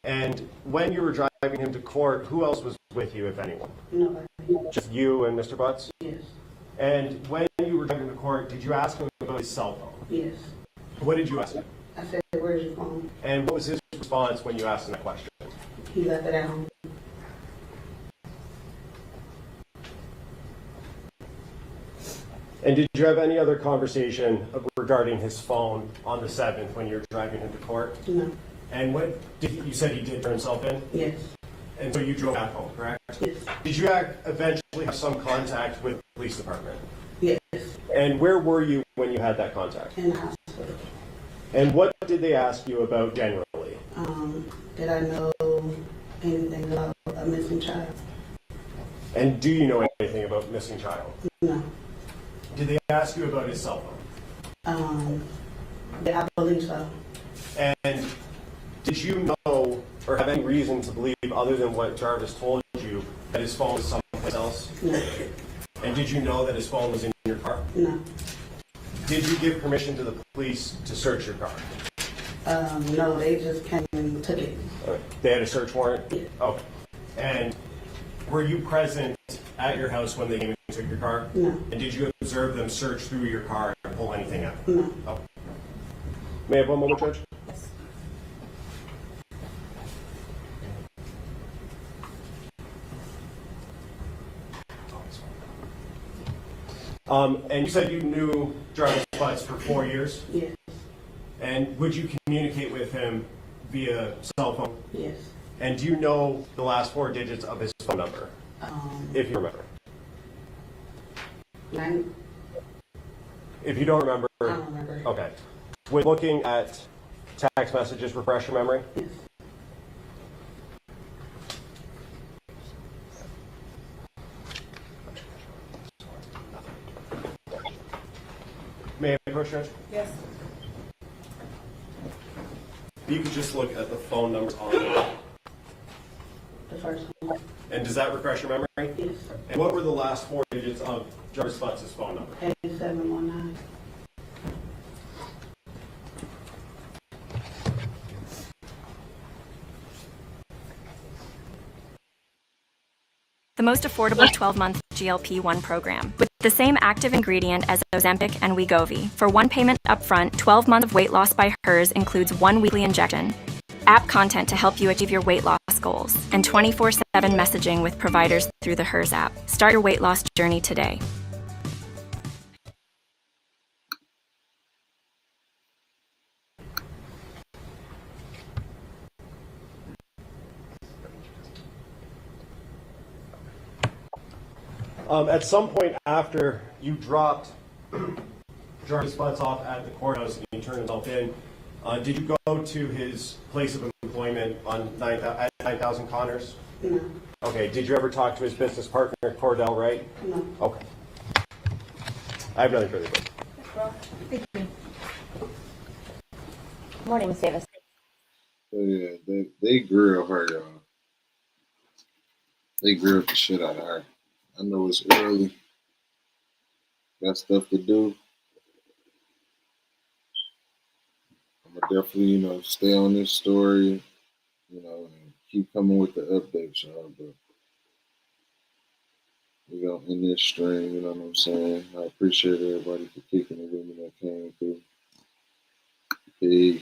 And when you were driving him to court, who else was with you, if anyone? Nobody. Just you and Mr. Butts? Yes. And when you were driving him to court, did you ask him about his cell phone? Yes. What did you ask him? I said, where's your phone? And what was his response when you asked him that question? He left it at home. And did you have any other conversation regarding his phone on the 7th when you were driving him to court? No. And what you said he did turn himself in? Yes. And so you drove back home, correct? Yes. Did you eventually have some contact with the police department? Yes. And where were you when you had that contact? In the hospital. And what did they ask you about generally? Did I know anything about a missing child? And do you know anything about missing child? No. Did they ask you about his cell phone? Yeah, I believe so. And did you know or have any reason to believe, other than what Jarvis told you, that his phone was someplace else? No. And did you know that his phone was in your car? No. Did you give permission to the police to search your car? No, they just came and took it. They had a search warrant? Yeah. Okay. And were you present at your house when they came and took your car? No. And did you observe them search through your car and pull anything out? No. Oh. May I have one moment, Judge? Yes. And you said you knew Jarvis Butts for 4 years? Yes. And would you communicate with him via cell phone? Yes. And do you know the last 4 digits of his phone number, if you remember? 9. If you don't remember, I don't remember. okay. With looking at text messages, refresh your memory? Yes. May I approach, Judge? Yes. If you could just look at the phone numbers on it. The first one. And does that refresh your memory? Yes. And what were the last 4 digits of Jarvis Butts' phone number? 8719. The most affordable 12-month GLP-1 program with the same active ingredient as Ozempic and Wegovy. For one payment upfront, 12 months of weight loss by Hers includes 1 weekly injection, app content to help you achieve your weight loss goals, and 24/7 messaging with providers through the Hers app. Start your weight loss journey today. At some point after you dropped Jarvis Butts off at the courthouse and he turned himself in, did you go to his place of employment on 9,000 Connors? No. Okay. Did you ever talk to his business partner, Cordell Wright? No. Okay. I have nothing further. Thank you. Morning, Ms. Davis. So yeah, they grill her, y'all. They grilled the shit out of her. I know it's early. Got stuff to do. I'm gonna definitely, stay on this story, and keep coming with the updates, y'all. But we're gonna end this stream, you know what I'm saying? I appreciate everybody for kicking it with me that came through. Peace.